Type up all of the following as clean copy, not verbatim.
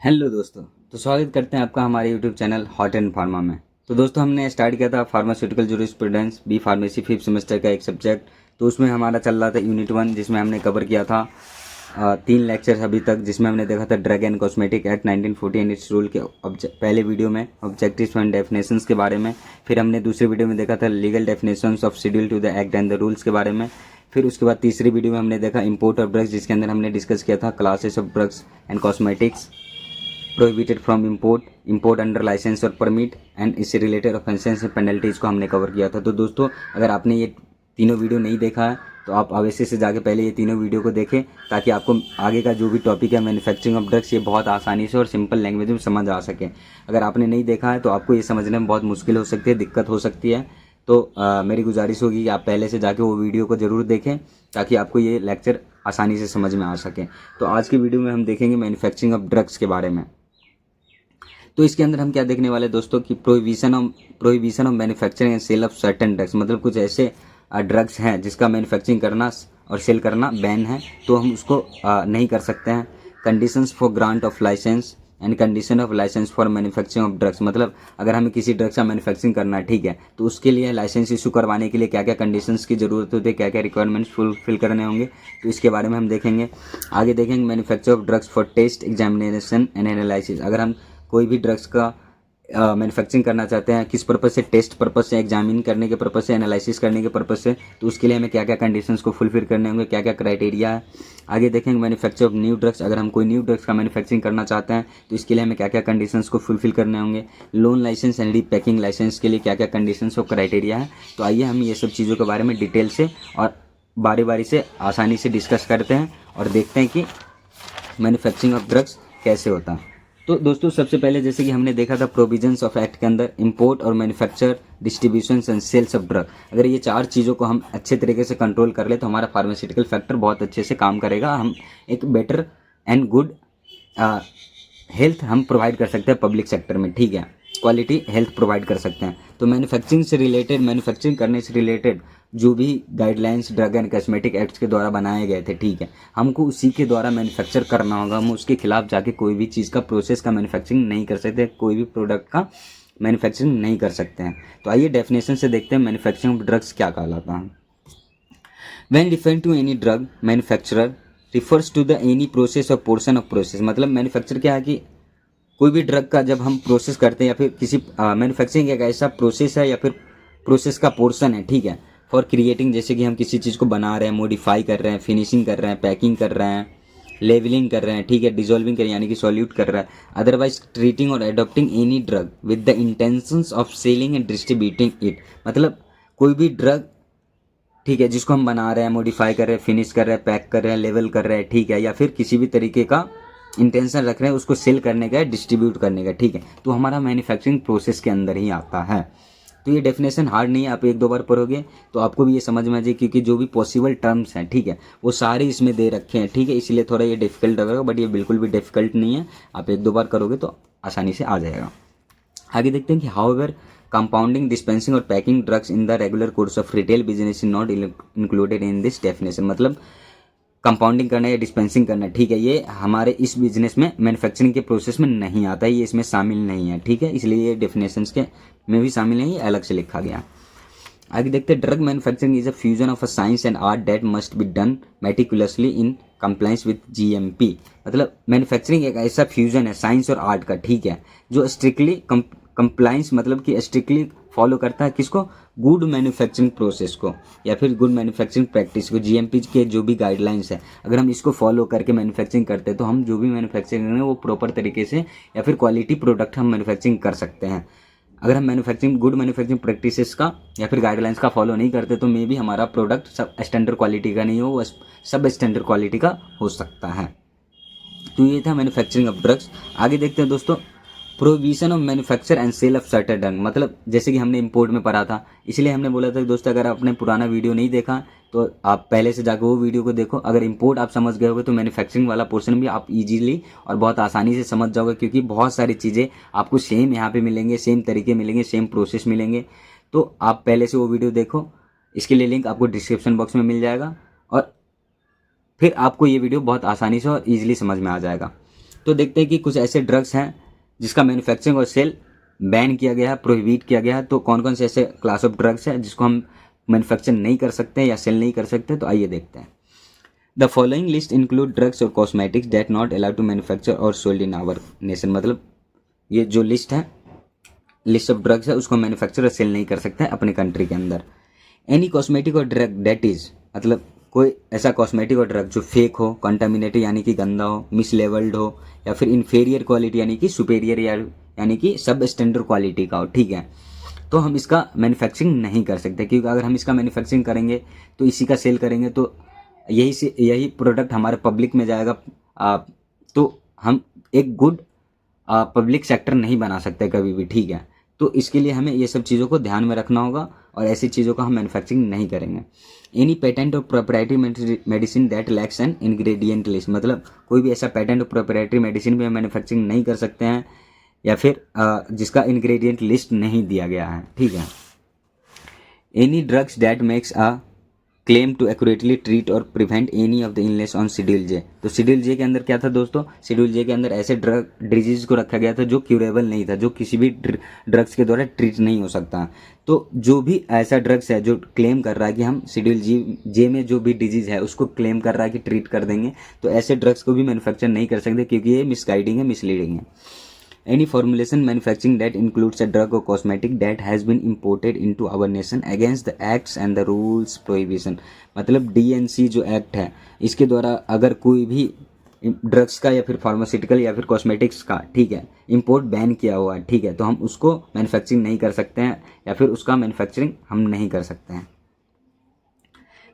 Hello दोस्तों। तो स्वागत करते हैं आपका हमारे YouTube channel hot and pharma में। तो दोस्तों हमने स्टार्ट किया था pharmaceutical jurisprudence B pharmacy 5th semester का एक सब्जेक्ट। तो उसमें हमारा चल रहा था यूनिट 1, जिसमें हमने कवर किया था 3 लेक्चर्स अभी तक, जिसमें हमने देखा था drug and cosmetic act 1940 and it's rule के पहले वीडियो में ऑब्जेक्टिव्स एंड डेफिनेशंस के बारे में। फिर हमने दूसरे वीडियो में देखा था legal definitions of schedule to the act and the rules के बारे में। फिर उसके बाद तीसरी वीडियो में हमने देखा इंपोर्ट ऑफ ड्रग्स, जिसके अंदर हमने डिस्कस किया था classes of drugs and cosmetics prohibited from import under licence or permit and इससे रिलेटेड ऑफेंसेस एंड पेनल्टीज़ को हमने कवर किया था। तो दोस्तों अगर आपने ये तीनों वीडियो नहीं देखा है तो आप अवश्य से जाके पहले ये तीनों वीडियो को देखें, ताकि आपको आगे का जो भी टॉपिक है मैन्युफैक्चरिंग ऑफ ड्रग्स ये बहुत आसानी से और सिंपल लैंग्वेज में समझ आ सके। अगर आपने नहीं देखा है तो आपको ये समझने में बहुत मुश्किल हो सकती है, दिक्कत हो सकती है। तो मेरी गुजारिश होगी कि आप पहले से जाके वो वीडियो को ज़रूर देखें, ताकि आपको ये लेक्चर आसानी से समझ में आ सके। तो आज की वीडियो में हम देखेंगे मैन्युफैक्चरिंग ऑफ ड्रग्स के बारे में। तो इसके अंदर हम क्या देखने वाले दोस्तों कि prohibition of manufacturing and sale of certain drugs, मतलब कुछ ऐसे ड्रग्स हैं जिसका मैन्युफैक्चरिंग करना और सेल करना बैन है, तो हम उसको नहीं कर सकते हैं। Conditions for grant of licence and condition of licence for manufacturing of drugs, मतलब अगर हमें किसी ड्रग्स का मैन्युफैक्चरिंग करना है, ठीक है, तो उसके लिए लाइसेंस इशू करवाने के लिए क्या क्या कंडीशंस की ज़रूरत होती है, क्या क्या रिक्वायरमेंट्स फुलफिल करने होंगे, तो इसके बारे में हम देखेंगे। आगे देखेंगे manufacture of drugs for test examination and analysis, अगर हम कोई भी ड्रग्स का मैन्युफैक्चरिंग करना चाहते हैं, किस पर्पज़ से, टेस्ट पर्पज़ से, एग्जामिन करने के पर्पज़ से, एनालिसिस करने के पर्पज़ से, तो उसके लिए हमें क्या क्या कंडीशंस को फुलफिल करने होंगे, क्या क्या क्राइटेरिया है। आगे देखेंगे मैन्युफैक्चर ऑफ न्यू ड्रग्स, अगर हम कोई न्यू ड्रग्स का मैन्युफैक्चरिंग करना चाहते हैं तो इसके लिए हमें क्या क्या कंडीशंस को फुलफिल करने होंगे। Loan licence and packing licence के लिए क्या क्या कंडीशंस और क्राइटेरिया है। तो आइए हम ये सब चीज़ों के बारे में डिटेल से और बारी बारी से आसानी से डिस्कस करते हैं और देखते हैं कि मैन्युफैक्चरिंग ऑफ ड्रग्स कैसे होता है। तो दोस्तों सबसे पहले जैसे कि हमने देखा था प्रोविजंस ऑफ एक्ट के अंदर इंपोर्ट और manufacture, distribution and sales of drug, अगर ये 4 चीज़ों को हम अच्छे तरीके से कंट्रोल कर ले तो हमारा फार्मास्यूटिकल फैक्टर बहुत अच्छे से काम करेगा। हम एक बेटर एंड गुड हेल्थ हम प्रोवाइड कर सकते हैं पब्लिक सेक्टर में, ठीक है, क्वालिटी हेल्थ प्रोवाइड कर सकते हैं। तो मैन्युफैक्चरिंग करने से रिलेटेड जो भी guidelines drug and cosmetic acts के द्वारा बनाए गए थे, ठीक है, हमको उसी के द्वारा मैन्युफैक्चर करना होगा। हम उसके खिलाफ जाके कोई भी चीज़ का प्रोसेस का मैन्युफैक्चरिंग नहीं कर सकते, कोई भी प्रोडक्ट का मैन्युफैक्चरिंग नहीं कर सकते हैं। तो आइए डेफिनेशन से देखते हैं मैन्युफैक्चरिंग ऑफ ड्रग्स क्या कहलाता है। When referring to any drug manufacturer refers to the any process or portion of process, मतलब मैन्युफैक्चर क्या है कि कोई भी ड्रग का जब हम प्रोसेस करते हैं या फिर किसी मैन्युफैक्चरिंग एक ऐसा प्रोसेस है या फिर प्रोसेस का पोर्शन है, ठीक है, फॉर क्रिएटिंग, जैसे कि हम किसी चीज़ को बना रहे हैं, मॉडिफाई कर रहे हैं, फिनिशिंग कर रहे हैं, पैकिंग कर रहे हैं, लेवलिंग कर रहे हैं, ठीक है, डिजोल्विंग कर यानी कि सॉल्यूट कर रहा है, अदरवाइज ट्रीटिंग और adopting any drug with the intentions of selling and distributing it, मतलब कोई भी ड्रग, ठीक है, जिसको हम बना रहे हैं, मॉडिफाई कर रहे हैं, फिनिश कर रहे हैं, पैक कर रहे हैं, लेवल कर रहे हैं, ठीक है, या फिर किसी भी तरीके का इंटेंशन रख रहे हैं उसको सेल करने का, डिस्ट्रीब्यूट करने का, ठीक है, तो हमारा मैन्युफैक्चरिंग प्रोसेस के अंदर ही आता है। तो ये डेफिनेशन हार्ड नहीं है, आप 1-2 बार पढ़ोगे तो आपको भी ये समझ में आ जाए, क्योंकि जो भी पॉसिबल टर्म्स हैं, ठीक है, वो सारे इसमें दे रखे हैं, ठीक है, इसलिए थोड़ा ये डिफिकल्ट लगेगा, बट ये बिल्कुल भी डिफिकल्ट नहीं है, आप 1-2 बार करोगे तो आसानी से आ जाएगा। आगे देखते हैं कि हाउएवर कंपाउंडिंग, डिस्पेंसिंग और packing drugs in the regular course of retail business is not included in this definition, मतलब कंपाउंडिंग करना या डिस्पेंसिंग करना, ठीक है, ये हमारे इस बिजनेस में मैन्युफैक्चरिंग के प्रोसेस में नहीं आता है, ये इसमें शामिल नहीं है, ठीक है, इसलिए ये डेफिनेशंस के में भी शामिल नहीं है, अलग से लिखा गया। आगे देखते हैं drug manufacturing is a fusion of a science and art that must be done meticulously in compliance with GMP, मतलब मैन्युफैक्चरिंग एक ऐसा फ्यूजन है साइंस और आर्ट का, ठीक है, जो स्ट्रिक्टली कंप्लायंस मतलब कि स्ट्रिक्टली फॉलो करता है किसको, गुड मैन्युफैक्चरिंग प्रोसेस को या फिर गुड मैन्युफैक्चरिंग प्रैक्टिस को, जीएमपी के जो भी गाइडलाइंस है, अगर हम इसको फॉलो करके मैन्युफैक्चरिंग करते हैं तो हम जो भी मैन्युफैक्चरिंग करेंगे वो प्रॉपर तरीके से या फिर क्वालिटी प्रोडक्ट हम मैन्युफैक्चरिंग कर सकते हैं। अगर हम मैन्युफैक्चरिंग गुड मैन्युफैक्चरिंग प्रैक्टिसेस का या फिर गाइडलाइंस का फॉलो नहीं करते तो मे भी हमारा प्रोडक्ट सब स्टैंडर्ड क्वालिटी का नहीं हो, वो सब स्टैंडर्ड क्वालिटी का हो सकता है। तो ये था मैन्युफैक्चरिंग ऑफ ड्रग्स। आगे देखते हैं दोस्तों prohibition of manufacture and sale of certain drug, मतलब जैसे कि हमने इंपोर्ट में पढ़ा था, इसलिए हमने बोला था कि दोस्तों अगर आपने पुराना वीडियो नहीं देखा तो आप पहले से जाकर वो वीडियो को देखो। अगर इंपोर्ट आप समझ गए होगे तो मैन्युफैक्चरिंग वाला पोर्शन भी आप इजीली और बहुत आसानी से समझ जाओगे, क्योंकि बहुत सारी चीज़ें आपको सेम यहाँ पे मिलेंगे, सेम तरीके मिलेंगे, सेम प्रोसेस मिलेंगे। तो आप पहले से वो वीडियो देखो, इसके लिए लिंक आपको डिस्क्रिप्शन बॉक्स में मिल जाएगा और फिर आपको ये वीडियो बहुत आसानी से और ईजिली समझ में आ जाएगा। तो देखते हैं कि कुछ ऐसे ड्रग्स हैं जिसका मैन्युफैक्चरिंग और सेल बैन किया गया है, प्रोहिबिट किया गया है। तो कौन कौन से ऐसे क्लास ऑफ ड्रग्स हैं जिसको हम मैन्युफैक्चर नहीं कर सकते या सेल नहीं कर सकते, तो आइए देखते हैं। The following list include drugs और cosmetics that not allowed to manufacture और सोल्ड इन आवर नेशन। मतलब ये जो लिस्ट है, लिस्ट ऑफ ड्रग्स है, उसको मैन्युफैक्चर और सेल नहीं कर सकते हैं अपने कंट्री के अंदर। एनी कॉस्मेटिक और ड्रग दैट इज, मतलब कोई ऐसा कॉस्मेटिक और ड्रग जो फेक हो, कंटामिनेटेड यानी कि गंदा हो, मिसलेवल्ड हो, या फिर इन्फीरियर क्वालिटी यानी कि सुपेरियर यानी कि सब स्टैंडर्ड क्वालिटी का हो, ठीक है, तो हम इसका मैन्युफैक्चरिंग नहीं कर सकते। क्योंकि अगर हम इसका मैन्युफैक्चरिंग करेंगे तो इसी का सेल करेंगे तो यही प्रोडक्ट हमारे पब्लिक में जाएगा, तो हम एक गुड पब्लिक सेक्टर नहीं बना सकते कभी भी, ठीक है। तो इसके लिए हमें ये सब चीज़ों को ध्यान में रखना होगा और ऐसी चीज़ों का हम मैन्युफैक्चरिंग नहीं करेंगे। Any patent or proprietary medicine that lacks an ingredient list, मतलब कोई भी ऐसा पेटेंट और प्रोप्राइटरी मेडिसिन भी हम मैन्युफैक्चरिंग नहीं कर सकते हैं या फिर जिसका इंग्रेडिएंट लिस्ट नहीं दिया गया है, ठीक है। Any drugs that makes a claim to accurately treat और prevent any of the illness on schedule J. तो शेड्यूल जे के अंदर क्या था दोस्तों, शेड्यूल जे के अंदर ऐसे डिजीज को रखा गया था जो क्यूरेबल नहीं था, जो किसी भी ड्रग्स के द्वारा ट्रीट नहीं हो सकता। तो जो भी ऐसा ड्रग्स है जो क्लेम कर रहा है कि हम शेड्यूल जे में जो भी डिजीज है उसको क्लेम कर रहा है कि ट्रीट कर देंगे, तो ऐसे ड्रग्स को भी मैन्युफैक्चर नहीं कर सकते क्योंकि ये मिसगाइडिंग है, मिसलीडिंग है। Any formulation manufacturing that includes a drug or cosmetic that has been imported into our nation against the acts and the rules prohibition, मतलब DNC जो एक्ट है इसके द्वारा अगर कोई भी ड्रग्स का या फिर फार्मास्यूटिकल या फिर कॉस्मेटिक्स का, ठीक है, इंपोर्ट बैन किया हुआ है, ठीक है, तो हम उसको मैन्युफैक्चरिंग नहीं कर सकते हैं या फिर उसका मैन्युफैक्चरिंग हम नहीं कर सकते हैं।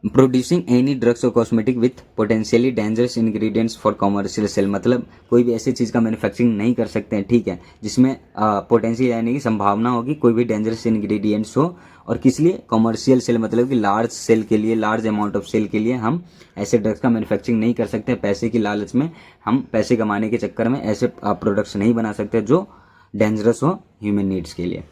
Producing any drugs or cosmetic with potentially dangerous ingredients for commercial sale, मतलब कोई भी ऐसी चीज़ का मैन्युफैक्चरिंग नहीं कर सकते हैं, ठीक है, जिसमें पोटेंशियल यानी कि संभावना होगी कोई भी डेंजरस इंग्रेडिएंट्स हो, और किस लिए, कॉमर्शियल सेल, मतलब कि लार्ज सेल के लिए, लार्ज अमाउंट ऑफ सेल के लिए हम ऐसे ड्रग्स का मैन्युफैक्चरिंग नहीं कर सकते। पैसे की लालच में, हम पैसे कमाने के चक्कर में ऐसे प्रोडक्ट्स नहीं बना सकते जो डेंजरस हो ह्यूमन नीड्स के लिए।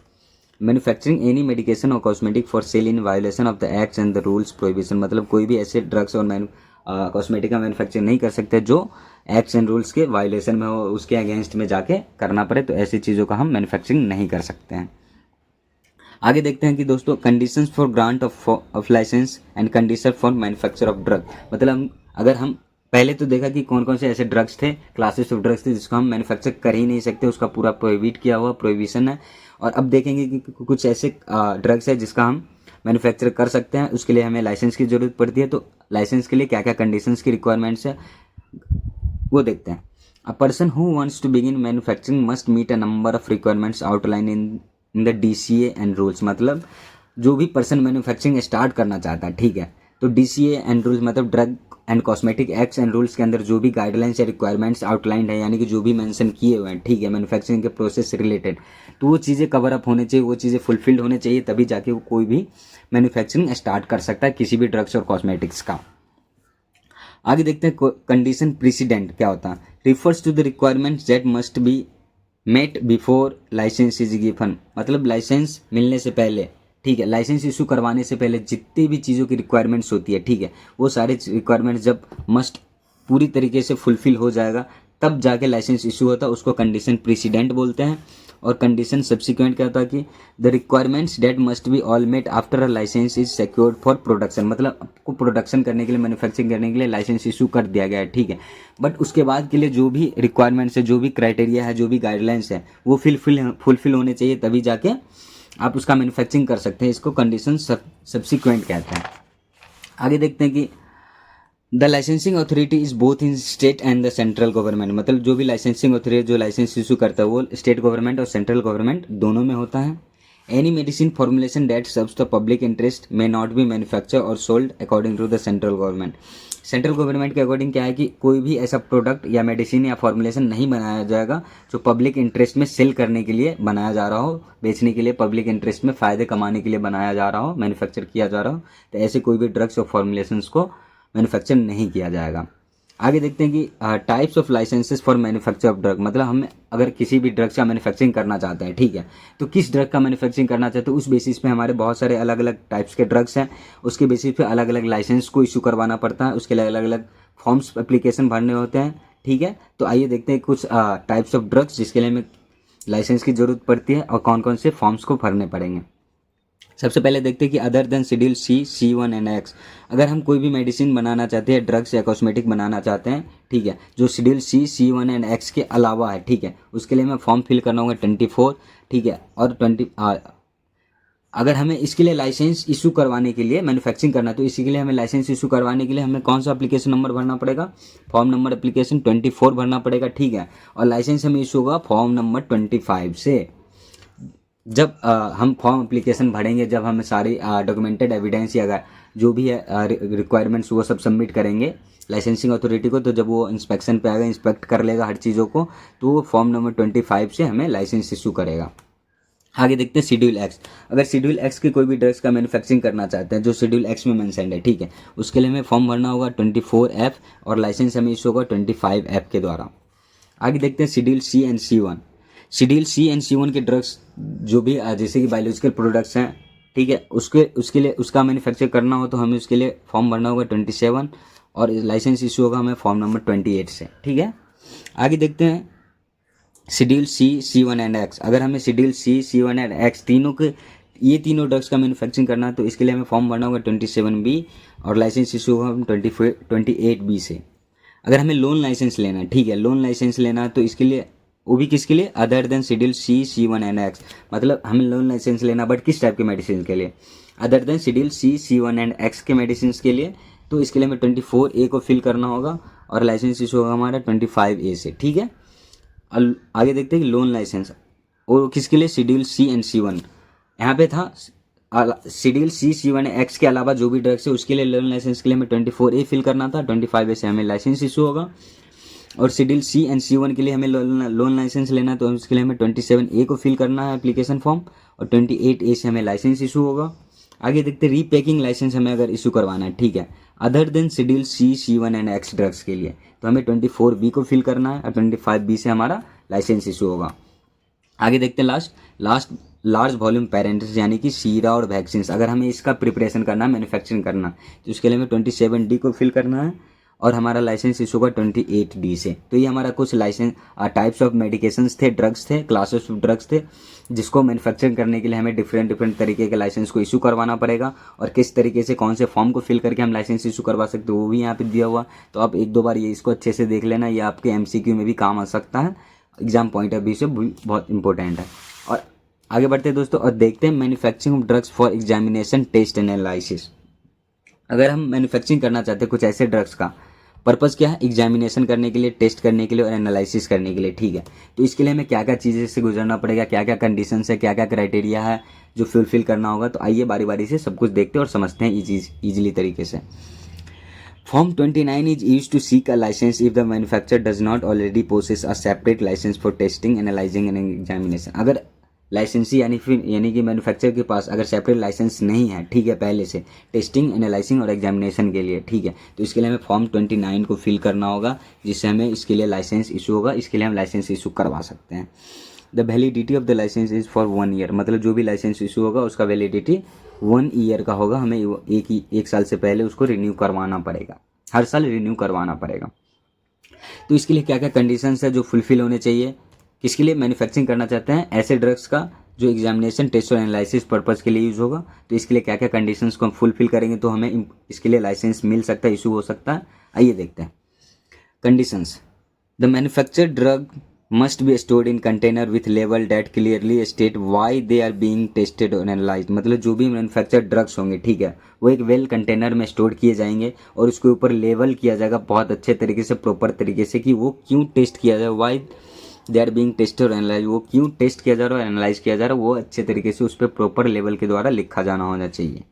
मैन्युफैक्चरिंग एनी मेडिकेशन और cosmetic for sale in violation of the acts and the rules prohibition, मतलब कोई भी ऐसे ड्रग्स और कॉस्मेटिक का मैन्युफैक्चरिंग नहीं कर सकते जो एक्ट्स एंड रूल्स के वायोलेशन में हो, उसके अगेंस्ट में जाके करना पड़े, तो ऐसी चीज़ों का हम मैन्युफैक्चरिंग नहीं कर सकते हैं। आगे देखते हैं कि दोस्तों conditions for grant of licence and condition for manufacture of drug, मतलब अगर हम पहले तो देखा कि कौन कौन से ऐसे ड्रग्स थे, क्लासेस ऑफ ड्रग्स थे जिसको हम मैन्युफैक्चर कर ही नहीं सकते, उसका पूरा प्रोहिबिट किया हुआ प्रोहिबिशन है। और अब देखेंगे कि कुछ ऐसे ड्रग्स है जिसका हम मैन्युफैक्चर कर सकते हैं, उसके लिए हमें लाइसेंस की ज़रूरत पड़ती है। तो लाइसेंस के लिए क्या क्या कंडीशंस की रिक्वायरमेंट्स है वो देखते हैं। A person who wants to begin manufacturing must meet a number of requirements outline in the DCA and rules, मतलब जो भी पर्सन मैन्युफैक्चरिंग स्टार्ट करना चाहता है, ठीक है, तो DCA एंड रूल्स मतलब drug and cosmetic acts and rules के अंदर जो भी गाइडलाइंस या रिक्वायरमेंट्स आउटलाइंड है, यानी कि जो भी मेंशन किए हुए हैं, ठीक है, मैन्युफैक्चरिंग के प्रोसेस से रिलेटेड, तो वो चीज़ें कवर अप होने चाहिए, वो चीज़ें फुलफिल्ड होने चाहिए, तभी जाके वो कोई भी मैन्युफैक्चरिंग स्टार्ट कर सकता है किसी भी ड्रग्स और कॉस्मेटिक्स का। आगे देखते हैं कंडीशन प्रेसिडेंट क्या होता है। Refers to the requirements that must be met before licence is given, मतलब लाइसेंस मिलने से पहले, ठीक है, लाइसेंस इशू करवाने से पहले जितनी भी चीज़ों की रिक्वायरमेंट्स होती है, ठीक है, वो सारे रिक्वायरमेंट्स जब मस्ट पूरी तरीके से फुलफिल हो जाएगा तब जाके लाइसेंस इशू होता है, उसको कंडीशन प्रेसिडेंट बोलते हैं। और कंडीशन सब्सिक्वेंट क्या होता है कि the requirements that must be all met after a licence is secured for production, मतलब आपको प्रोडक्शन करने के लिए, मैन्युफैक्चरिंग करने के लिए लाइसेंस इशू कर दिया गया है, ठीक है, बट उसके बाद के लिए जो भी रिक्वायरमेंट्स है, जो भी क्राइटेरिया है, जो भी गाइडलाइंस है, वो फुलफिल होने चाहिए, तभी जाके आप उसका मैन्युफैक्चरिंग कर सकते हैं। इसको कंडीशन सब्सिक्वेंट कहते हैं। आगे देखते हैं कि the licensing authority is both in state and the central government, मतलब जो भी लाइसेंसिंग अथॉरिटी जो लाइसेंस इशू करता है वो स्टेट गवर्नमेंट और सेंट्रल गवर्नमेंट दोनों में होता है। Any medicine formulation that serves the public interest may not be manufacture और sold according to the central government. Central government के अकॉर्डिंग क्या है कि कोई भी ऐसा प्रोडक्ट या मेडिसिन या फॉर्मुलेशन नहीं बनाया जाएगा जो पब्लिक इंटरेस्ट में सेल करने के लिए बनाया जा रहा हो, बेचने के लिए, पब्लिक इंटरेस्ट में फ़ायदे कमाने के लिए बनाया जा रहा हो, मैन्युफैक्चर किया जा रहा हो, तो ऐसे कोई भी ड्रग्स और फॉर्मुलेशंस को मैन्युफैक्चर नहीं किया जाएगा। आगे देखते हैं कि types of licences for manufacture of drug, मतलब हम अगर किसी भी ड्रग्स का मैन्युफैक्चरिंग करना चाहते हैं, ठीक है, तो किस ड्रग का मैन्युफैक्चरिंग करना चाहते हैं, उस बेसिस पे हमारे बहुत सारे अलग अलग टाइप्स के ड्रग्स हैं, उसके बेसिस पे अलग अलग लाइसेंस को इशू करवाना पड़ता है, उसके लिए अलग अलग फॉर्म्स एप्लीकेशन भरने होते हैं, ठीक है। तो आइए देखते हैं कुछ टाइप्स ऑफ ड्रग्स जिसके लिए हमें लाइसेंस की ज़रूरत पड़ती है और कौन कौन से फॉर्म्स को भरने पड़ेंगे। सबसे पहले देखते हैं कि other than schedule C, C1 and X, अगर हम कोई भी मेडिसिन बनाना चाहते हैं, ड्रग्स या कॉस्मेटिक बनाना चाहते हैं, ठीक है, जो schedule C, C1 and X के अलावा है, ठीक है, उसके लिए हमें फॉर्म फिल करना होगा 24, ठीक है, और 20 अगर हमें इसके लिए लाइसेंस इशू करवाने के लिए मैन्युफैक्चरिंग करना है तो इसी के लिए हमें लाइसेंस इशू करवाने के लिए हमें कौन सा एप्लीकेशन नंबर भरना पड़ेगा, फॉर्म नंबर एप्लीकेशन 24 भरना पड़ेगा, ठीक है, और लाइसेंस हमें इशू होगा फॉर्म नंबर 25 से। जब हम फॉर्म एप्लीकेशन भरेंगे, जब हमें सारी डॉक्यूमेंटेड एविडेंस या जो भी है रिक्वायरमेंट्स वो सब सबमिट करेंगे लाइसेंसिंग अथॉरिटी को, तो जब वो इंस्पेक्शन पे आएगा, इंस्पेक्ट कर लेगा हर चीज़ों को, तो वो फॉर्म नंबर 25 से हमें लाइसेंस इशू करेगा। आगे देखते हैं शेड्यूल एक्स, अगर शेड्यूल एक्स के कोई भी ड्रग्स का मैन्युफैक्चरिंग करना चाहते हैं जो शेड्यूल एक्स में मेंशन्ड है, ठीक है, उसके लिए हमें फॉर्म भरना होगा 24F और लाइसेंस हमें इशू होगा 25F के द्वारा। आगे देखते हैं schedule C and C1, schedule C and C1 के ड्रग्स जो भी जैसे कि बायोलॉजिकल प्रोडक्ट्स हैं, ठीक है, उसके लिए उसका मैन्युफैक्चर करना हो तो हमें उसके लिए फॉर्म भरना होगा 27 और लाइसेंस इशू होगा हमें फॉर्म नंबर 28 से, ठीक है। आगे देखते हैं schedule C, C1 and X, अगर हमें schedule C, C1 and x ये तीनों ड्रग्स का मैन्युफैक्चरिंग करना है तो इसके लिए हमें फॉर्म भरना होगा 27B और लाइसेंस इशू होगा 28B से। अगर हमें लोन लाइसेंस लेना है, ठीक है, लोन लाइसेंस लेना है तो इसके लिए वो भी किसके लिए, other than schedule C, C1 and X, मतलब हमें लोन लाइसेंस लेना बट किस टाइप के मेडिसिन के लिए, other than schedule C, C1 and X के मेडिसिन के लिए, तो इसके लिए हमें 24A को फिल करना होगा और लाइसेंस इशू होगा हमारा 25A से, ठीक है। आगे देखते हैं कि लोन लाइसेंस और किसके लिए, शेड्यूल सी एंड C1, यहाँ पे था शेड्यूल सी, C1 एक्स के अलावा जो भी ड्रग्स है उसके लिए लोन लाइसेंस के लिए हमें 24A फिल करना था, 25A से हमें लाइसेंस इशू होगा, और शेड्यूल सी एंड C1 के लिए हमें लोन लाइसेंस लेना है तो उसके लिए हमें 27A को फिल करना है एप्लीकेशन फॉर्म और 28A से हमें लाइसेंस इशू होगा। आगे देखते हैं रीपैकिंग लाइसेंस हमें अगर इशू करवाना है, ठीक है, other than schedule C, C1 and X drugs के लिए तो हमें 24B को फिल करना है और 25B से हमारा लाइसेंस इशू होगा। आगे देखते हैं लास्ट लार्ज वॉल्यूम पेरेंट्स यानी कि सीरा और वैक्सीन, अगर हमें इसका प्रिपरेशन करना है, मैन्युफैक्चरिंग करना तो उसके लिए हमें 27D को फिल करना है और हमारा लाइसेंस इशू होगा 28D से। तो ये हमारा कुछ लाइसेंस टाइप्स ऑफ मेडिकेशंस थे, ड्रग्स थे, क्लासेस ऑफ ड्रग्स थे जिसको मैन्युफैक्चरिंग करने के लिए हमें डिफरेंट तरीके के लाइसेंस को इशू करवाना पड़ेगा और किस तरीके से कौन से फॉर्म को फिल करके हम लाइसेंस इशू करवा सकते हो वो भी यहाँ पे दिया हुआ। तो आप एक दो बार ये इसको अच्छे से देख लेना, ये आपके MCQ में भी काम आ सकता है, एग्जाम पॉइंट ऑफ व्यू से बहुत इंपॉर्टेंट है। और आगे बढ़ते हैं दोस्तों और देखते हैं manufacturing of drugs for examination, test and analysis. अगर हम मैन्युफैक्चरिंग करना चाहते हैं कुछ ऐसे ड्रग्स का, पर्पज़ क्या है, एग्जामिनेशन करने के लिए, टेस्ट करने के लिए और एनालिसिस करने के लिए, ठीक है, तो इसके लिए हमें क्या क्या चीज़ें से गुजरना पड़ेगा, क्या क्या कंडीशंस है, क्या क्या क्राइटेरिया है जो फुलफिल करना होगा। तो आइए बारी बारी से सब कुछ देखते हैं और समझते हैं ईजिली तरीके से। Form 29 is use to seek a licence if the manufacturer does not already possess a separate licence for testing, analysing and examination. अगर लाइसेंसी यानी कि मैन्युफैक्चरर के पास अगर सेपरेट लाइसेंस नहीं है, ठीक है, पहले से टेस्टिंग, एनालाइजिंग और एग्जामिनेशन के लिए, ठीक है, तो इसके लिए हमें फॉर्म 29 को फिल करना होगा जिससे हमें इसके लिए लाइसेंस इशू होगा, इसके लिए हम लाइसेंस इशू करवा सकते हैं। The validity of the licence is for 1 year, मतलब जो भी लाइसेंस इशू होगा उसका वैलिडिटी 1 ईयर का होगा, हमें एक साल से पहले उसको रिन्यू करवाना पड़ेगा, हर साल रिन्यू करवाना पड़ेगा। तो इसके लिए क्या क्या कंडीशंस है जो फुलफिल होने चाहिए, किसके लिए मैन्युफैक्चरिंग करना चाहते हैं ऐसे ड्रग्स का जो एग्जामिनेशन, टेस्ट और एनालिसिस पर्पज़ के लिए यूज़ होगा, तो इसके लिए क्या क्या कंडीशंस को हम फुलफिल करेंगे तो हमें इसके लिए लाइसेंस मिल सकता है, इशू हो सकता है। आइए देखते हैं conditions. The manufactured drug must be stored in container with लेवल date clearly state why they are being tested और एनालाइज्ड, मतलब जो भी मैन्युफैक्चर्ड ड्रग्स होंगे, ठीक है, वो एक वेल कंटेनर में स्टोर किए जाएंगे और उसके ऊपर लेवल किया जाएगा बहुत अच्छे तरीके से, प्रॉपर तरीके से कि वो क्यों टेस्ट किया जाए, why they are being tested और एनालाइज, वो क्यों टेस्ट किया जा रहा है और एनालाइज किया जा रहा है, वो अच्छे तरीके से उस पर प्रॉपर लेवल के द्वारा लिखा जाना होना चाहिए।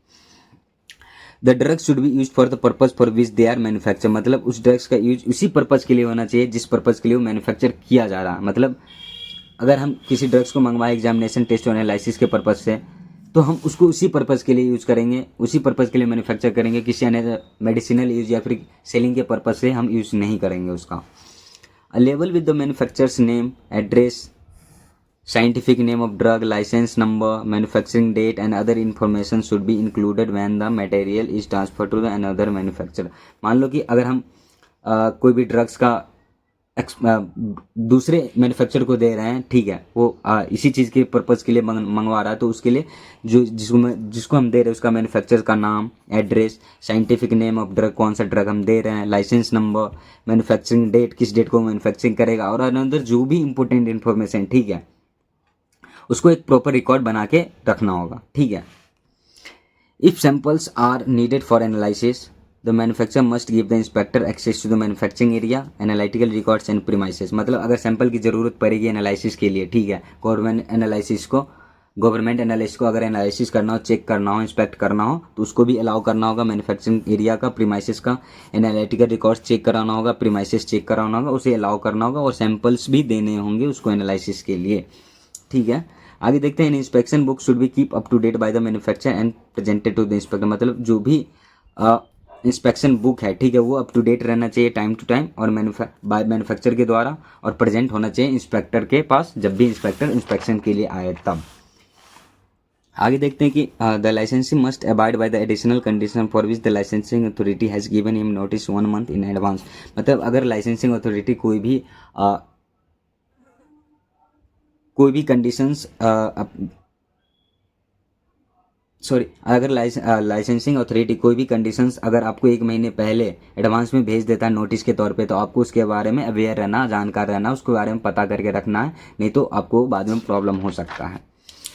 The drugs should be use for the purpose for which they are manufacture, मतलब उस ड्रग्स का यूज उसी पर्पज के लिए होना चाहिए जिस पर्पज के लिए वो मैन्युफैक्चर किया जा रहा है। मतलब अगर हम किसी ड्रग्स को मंगवाए एग्जामिनेशन, टेस्ट और एनालिसिस के पर्पज से, तो हम उसको उसी पर्पज़ के लिए यूज़ करेंगे, उसी पर्पज़ के लिए मैन्युफैक्चर करेंगे, किसी अन्य मेडिसिनल यूज़ या फिर सेलिंग के पर्पज़ से हम यूज़ नहीं करेंगे उसका। A label with the manufacturers name, address, scientific name of drug, license number, manufacturing date and other information should be included when the material is transferred to the another manufacturer। मान लो कि अगर हम कोई भी drugs का दूसरे manufacturer को दे रहे हैं, ठीक है, वो इसी चीज़ के पर्पज़ के लिए मंगवा रहा है, तो उसके लिए जो जिसको हम दे रहे हैं उसका मैन्युफैक्चरर का नाम, address, scientific name of drug, कौन सा ड्रग हम दे रहे हैं, लाइसेंस नंबर, मैन्युफैक्चरिंग डेट, किस डेट को मैन्युफैक्चरिंग करेगा, और अनदर जो भी इंपॉर्टेंट इन्फॉर्मेशन, ठीक है, उसको एक प्रॉपर रिकॉर्ड बना के रखना होगा, ठीक है। If samples are needed for analysis the manufacturer must give the inspector access to the manufacturing area, analytical records and premises. मतलब अगर सैंपल की ज़रूरत पड़ेगी एनालिसिस के लिए, ठीक है, गवर्नमेंट एनालिसिस को अगर एनालिसिस करना हो, चेक करना हो, इंस्पेक्ट करना हो, तो उसको भी अलाउ करना होगा मैन्युफैक्चरिंग एरिया का, प्रीमाइसेस का, एनालिटिकल रिकॉर्ड्स चेक कराना होगा, प्रीमाइसेस चेक कराना होगा, उसे अलाउ करना होगा, और सैंपल्स भी देने होंगे उसको एनालिसिस के लिए, ठीक है। आगे देखते हैं, inspection book should be keep up to date by the manufacturer and presented to the inspector. मतलब जो भी इंस्पेक्शन बुक है, ठीक है, वो अप टू डेट रहना चाहिए टाइम टू टाइम, और बाय मैन्युफैक्चरर के द्वारा, और प्रेजेंट होना चाहिए इंस्पेक्टर के पास जब भी इंस्पेक्टर इंस्पेक्शन के लिए आए तब। आगे देखते हैं कि the licensing must abide by the additional condition for which the licensing authority has given him notice 1 month in advance. मतलब अगर लाइसेंसिंग अथॉरिटी कोई भी कंडीशंस अगर लाइसेंसिंग अथॉरिटी कोई भी कंडीशंस अगर आपको 1 महीने पहले एडवांस में भेज देता है नोटिस के तौर पे, तो आपको उसके बारे में अवेयर रहना, जानकार रहना, उसके बारे में पता करके रखना है, नहीं तो आपको बाद में प्रॉब्लम हो सकता है।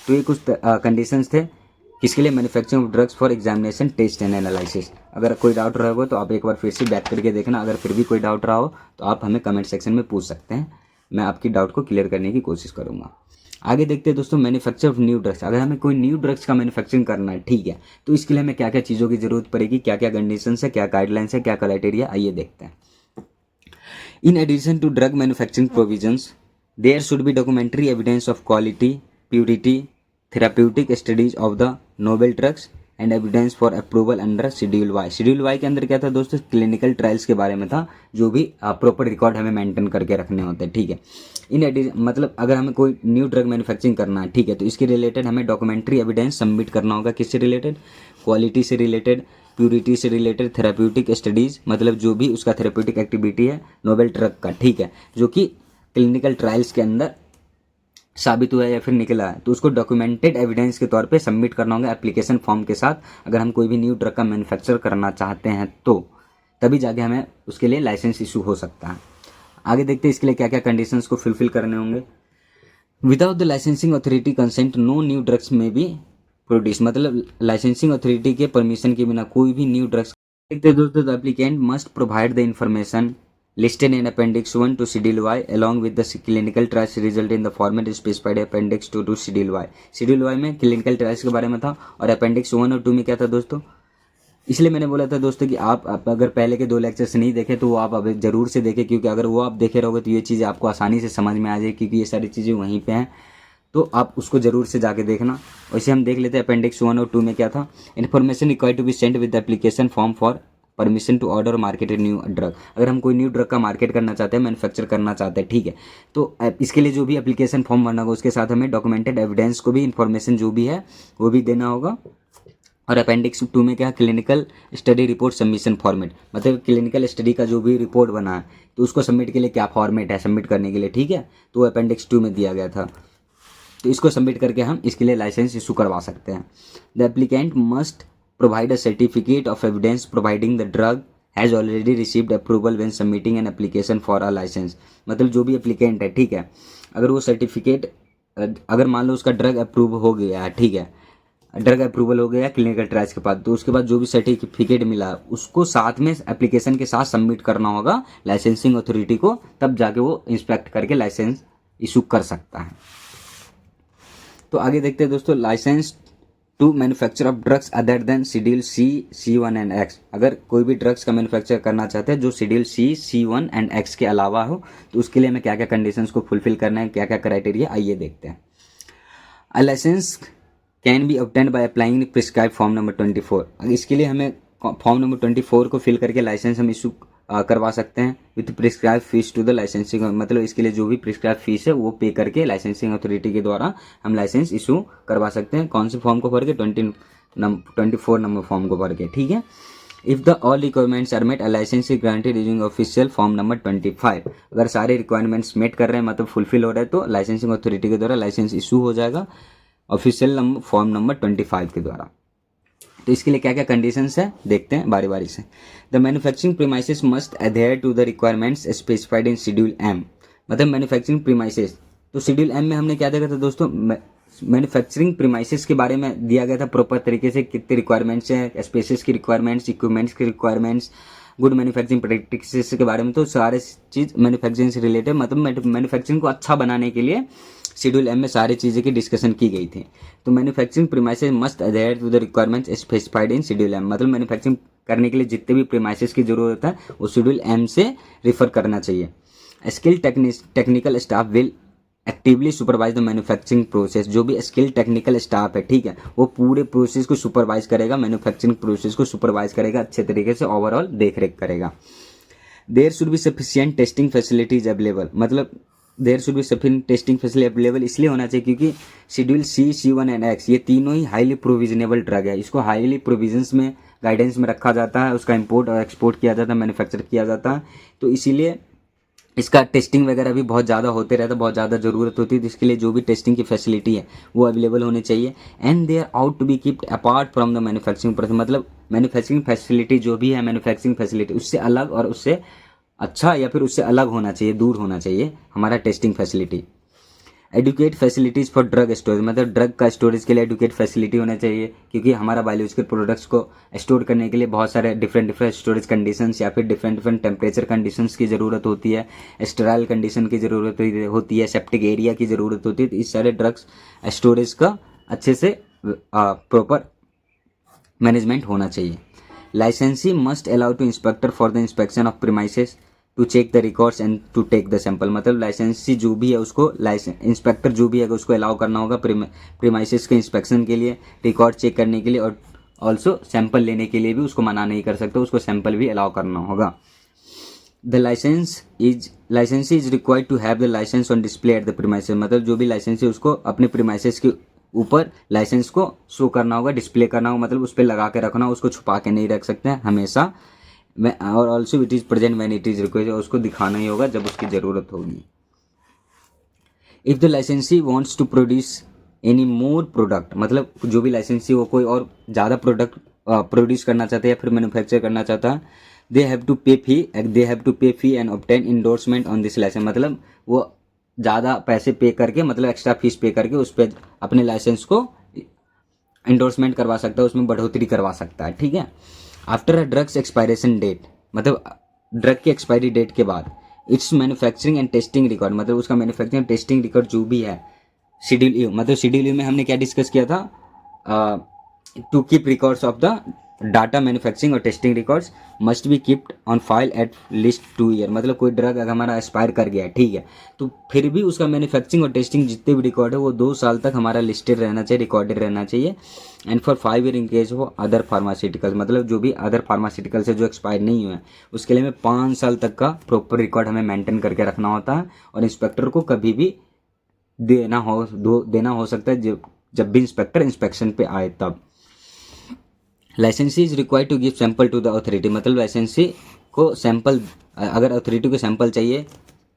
तो ये कुछ कंडीशंस थे किसके लिए, manufacturing of drugs for examination, test and analysis. अगर कोई डाउट रहा हो तो आप एक बार फिर से बैक करके देखना, अगर फिर भी कोई डाउट रहा हो तो आप हमें कमेंट सेक्शन में पूछ सकते हैं, मैं आपकी डाउट को क्लियर करने की कोशिश करूँगा। आगे देखते हैं दोस्तों, मैन्युफैक्चर ऑफ न्यू ड्रग्स। अगर हमें कोई न्यू ड्रग्स का मैन्युफैक्चरिंग करना है, ठीक है, तो इसके लिए हमें क्या क्या चीज़ों की जरूरत पड़ेगी, क्या क्या कंडीशंस है, क्या गाइडलाइंस है, क्या क्राइटेरिया, आइए देखते हैं। In addition to drug manufacturing provisions there should be documentary evidence of quality, purity, therapeutic studies of the novel drugs and evidence for approval under schedule Y. Schedule Y के अंदर क्या था दोस्तों, क्लिनिकल ट्रायल्स के बारे में था, जो भी प्रॉपर रिकॉर्ड हमें मेंटेन करके रखने होते हैं, ठीक है। इन एडिशन मतलब अगर हमें कोई न्यू ड्रग मैन्युफैक्चरिंग करना है, ठीक है, तो इसके रिलेटेड हमें डॉक्यूमेंट्री एविडेंस सबमिट करना होगा, किससे रिलेटेड, क्वालिटी से रिलेटेड, प्यूरिटी से रिलेटेड, थेराप्यूटिक स्टडीज़ मतलब जो भी उसका थेराप्यूटिक एक्टिविटी है नोवेल ड्रग का, ठीक है, जो कि क्लिनिकल ट्रायल्स के अंदर साबित हुआ है या फिर निकला है, तो उसको डॉक्यूमेंटेड एविडेंस के तौर पे सबमिट करना होगा एप्लीकेशन फॉर्म के साथ। अगर हम कोई भी न्यू ड्रग का मैन्युफैक्चर करना चाहते हैं तो तभी जाके हमें उसके लिए लाइसेंस इशू हो सकता है। आगे देखते हैं इसके लिए क्या क्या कंडीशंस को फुलफिल करने होंगे। Without the licensing authority consent no new drugs may be produce. मतलब लाइसेंसिंग अथॉरिटी के परमिशन के बिना कोई भी न्यू ड्रग्स। देखते हैं दोस्तों, the applicant must provide the information listed in appendix 1 to schedule Y along with the clinical trials result in the format specified appendix 2 to schedule Y। schedule Y में clinical trials के बारे में था, और appendix 1 और 2 में क्या था दोस्तों। इसलिए मैंने बोला था दोस्तों कि आप अगर पहले के 2 लेक्चर्स नहीं देखे तो वो आप अब जरूर से देखें, क्योंकि अगर वो आप देखे रहोगे तो ये चीज़ें आपको आसानी से समझ में आ जाएगी, क्योंकि ये सारी चीज़ें वहीं पे हैं, तो आप उसको जरूर से जाके देखना। वैसे हम देख लेते हैं अपेंडिक्स 1 और 2 में क्या था। Information required to be send with application form for permission to order marketed new drug. अगर हम कोई न्यू ड्रग का मार्केट करना चाहते हैं, मैन्युफैक्चर करना चाहते हैं, ठीक है, तो इसके लिए जो भी एप्लीकेशन फॉर्म भरना होगा उसके साथ हमें डॉक्यूमेंटेड एविडेंस को भी, इन्फॉर्मेशन जो भी है वो भी देना होगा। और अपेंडिक्स 2 में क्या है, clinical study report submission format. मतलब क्लिनिकल स्टडी का जो भी रिपोर्ट बना है तो उसको सबमिट के लिए क्या फॉर्मेट है सबमिट करने के लिए, ठीक है, तो अपेंडिक्स 2 में दिया गया था, तो इसको सबमिट करके हम इसके लिए लाइसेंस इशू करवा सकते हैं। The applicant must provide a certificate of evidence providing the drug has already received approval when submitting an application for a licence. मतलब जो भी एप्लीकेंट है, ठीक है, अगर वो सर्टिफिकेट, अगर मान लो उसका ड्रग अप्रूव हो गया है, ठीक है, ड्रग अप्रूवल हो गया क्लिनिकल ट्रायल्स के बाद, तो उसके बाद जो भी सर्टिफिकेट मिला उसको साथ में एप्लीकेशन के साथ सबमिट करना होगा लाइसेंसिंग अथॉरिटी को, तब जाके वो इंस्पेक्ट करके लाइसेंस इशू कर सकता है। तो आगे देखते हैं दोस्तों, licence to manufacture of drugs other than schedule C, C1 and X। अगर कोई भी ड्रग्स का मैन्युफैक्चर करना चाहते हैं जो schedule C, C1 and X के अलावा हो, तो उसके लिए हमें क्या क्या कंडीशंस को फुलफिल करना है, क्या क्या क्राइटेरिया, आइए देखते हैं। A licence can be obtained by applying prescribe form number 24। इसके लिए हमें फॉर्म नंबर 24 को फिल करके लाइसेंस हम इशू करवा सकते हैं with prescribe fees to the licensing. मतलब इसके लिए जो भी प्रिस्क्राइब फीस है वो पे करके लाइसेंसिंग अथॉरिटी के द्वारा हम लाइसेंस इशू करवा सकते हैं। कौन से फॉर्म को भर के, 24 नंबर फॉर्म को भर के, ठीक है। If the all requirements are met a licence is granted using official form number 25। अगर सारे रिक्वायरमेंट्स मेट कर रहे हैं मतलब फुलफिल हो रहे हैं तो लाइसेंसिंग अथॉरिटी के द्वारा लाइसेंस इशू हो जाएगा ऑफिशियल फॉर्म नंबर 25 के द्वारा। तो इसके लिए क्या क्या कंडीशंस है देखते हैं बारी बारी से। The manufacturing premises must adhere to the requirements specified in schedule M. मतलब मैन्युफैक्चरिंग प्रीमाइसेस, तो शेड्यूल एम में हमने क्या देखा था दोस्तों, मैन्युफैक्चरिंग प्रीमाइसेस के बारे में दिया गया था प्रॉपर तरीके से, कितने रिक्वायरमेंट्स हैं, स्पेसेस की रिक्वायरमेंट्स, इक्विपमेंट्स की रिक्वायरमेंट्स, गुड मैन्युफैक्चरिंग प्रैक्टिसेस के बारे में। तो सारे चीज़ मैन्युफैक्चरिंग से रिलेटेड, मतलब मैन्युफैक्चरिंग को अच्छा बनाने के लिए शेड्यूल एम में सारी चीज़ें की डिस्कशन की गई थी। तो manufacturing premises must adhere to the requirements specified in schedule M. मतलब मैन्युफैक्चरिंग करने के लिए जितने भी प्रीमाइसेस की जरूरत है वो शेड्यूल एम से रिफर करना चाहिए। Skill technical staff will actively supervise the manufacturing process. जो भी स्किल टेक्निकल स्टाफ है, ठीक है, वो पूरे प्रोसेस को सुपरवाइज करेगा, मैन्युफैक्चरिंग प्रोसेस को सुपरवाइज करेगा, अच्छे तरीके से ओवरऑल देख रेख करेगा। There should be sufficient testing facilities available. मतलब there should be sufficient testing facility available इसलिए होना चाहिए क्योंकि schedule C, C1 and X ये तीनों ही हाईली प्रोविजनेबल ड्रग है। इसको हाईली प्रोविजंस में, गाइडेंस में रखा जाता है, उसका इंपोर्ट और एक्सपोर्ट किया जाता है, मैन्युफैक्चर किया जाता है। तो इसीलिए इसका टेस्टिंग वगैरह भी बहुत ज़्यादा होते रहता है, बहुत ज़्यादा ज़रूरत होती है। तो इसके लिए जो भी टेस्टिंग की फैसिलिटी है वो अवेलेबल होनी चाहिए। And they are ought to be kept apart from the manufacturing process. मतलब मैन्युफैक्चरिंग फैसिलिटी जो भी है, मैन्युफैक्चरिंग फैसिलिटी उससे अलग और उससे अच्छा या फिर उससे अलग होना चाहिए, दूर होना चाहिए हमारा testing facility. Adequate facilities for drug storage, मतलब ड्रग का स्टोरेज के लिए एडुकेट फैसिलिटी होना चाहिए क्योंकि हमारा बायोलॉजिकल प्रोडक्ट्स को स्टोर करने के लिए बहुत सारे डिफरेंट स्टोरेज कंडीशंस या फिर डिफरेंट टेम्परेचर कंडीशंस की ज़रूरत होती है, स्टेराइल कंडीशन की ज़रूरत होती है, सेप्टिक एरिया की ज़रूरत होती है। तो इस सारे ड्रग्स स्टोरेज का अच्छे से प्रॉपर मैनेजमेंट होना चाहिए। Licensee must allow to inspector for the inspection of premises to check the records and to take the sample. मतलब लाइसेंसी जो भी है उसको, इंस्पेक्टर जो भी है उसको अलाउ करना होगा प्रीमाइसेस के इंस्पेक्शन के लिए, रिकॉर्ड चेक करने के लिए और ऑल्सो सैंपल लेने के लिए भी उसको मना नहीं कर सकते, उसको सैंपल भी अलाउ करना होगा। The licensee is required to have the licence on display at the premises. मतलब जो भी लाइसेंस है उसको अपने प्रीमाइसेस के ऊपर लाइसेंस को शो करना होगा, डिस्प्ले करना होगा, मतलब उस पर लगा के रखना, उसको छुपा के नहीं रख सकते हैं हमेशा। और also it is present when it is required, उसको दिखाना ही होगा जब उसकी ज़रूरत होगी। If the licensee wants to produce any more product, मतलब जो भी लाइसेंसी वो कोई और ज़्यादा प्रोडक्ट प्रोड्यूस करना चाहता है या फिर मैन्युफैक्चर करना चाहता है, दे have to pay fee and obtain endorsement on this licence. मतलब वो ज़्यादा पैसे पे करके, मतलब एक्स्ट्रा फीस पे करके उस पर अपने लाइसेंस को इंडोर्समेंट करवा सकता है, उसमें बढ़ोतरी करवा सकता है, ठीक है। After a drugs expiration date, मतलब ड्रग की एक्सपायरी डेट के बाद, its manufacturing and testing record, मतलब उसका मैन्युफैक्चरिंग टेस्टिंग रिकॉर्ड जो भी है शेड्यूल यू, मतलब शेड्यूल यू में हमने क्या डिस्कस किया था, to keep records of the data manufacturing और testing records must be keeped on file at 2 year. मतलब कोई ड्रग अगर हमारा एक्सपायर कर गया है, ठीक है, तो फिर भी उसका मैन्युफैक्चरिंग और टेस्टिंग जितने भी रिकॉर्ड है वो 2 साल तक हमारा लिस्टेड रहना चाहिए, रिकॉर्डेड रहना चाहिए। And for 5 year in case हो अदर फार्मास्यूटिकल्स, मतलब जो भी अदर फार्मास्यूटिकल्स है जो एक्सपायर नहीं हुए हैं उसके लिए हमें 5 साल तक का प्रॉपर रिकॉर्ड हमें मेंटेन करके रखना होता है। और इंस्पेक्टर को कभी भी देना हो सकता है जब भी इंस्पेक्टर इंस्पेक्शन पे आए तब। Licensee is required to give sample to the authority, मतलब लाइसेंसी को सैंपल, अगर अथॉरिटी को सैंपल चाहिए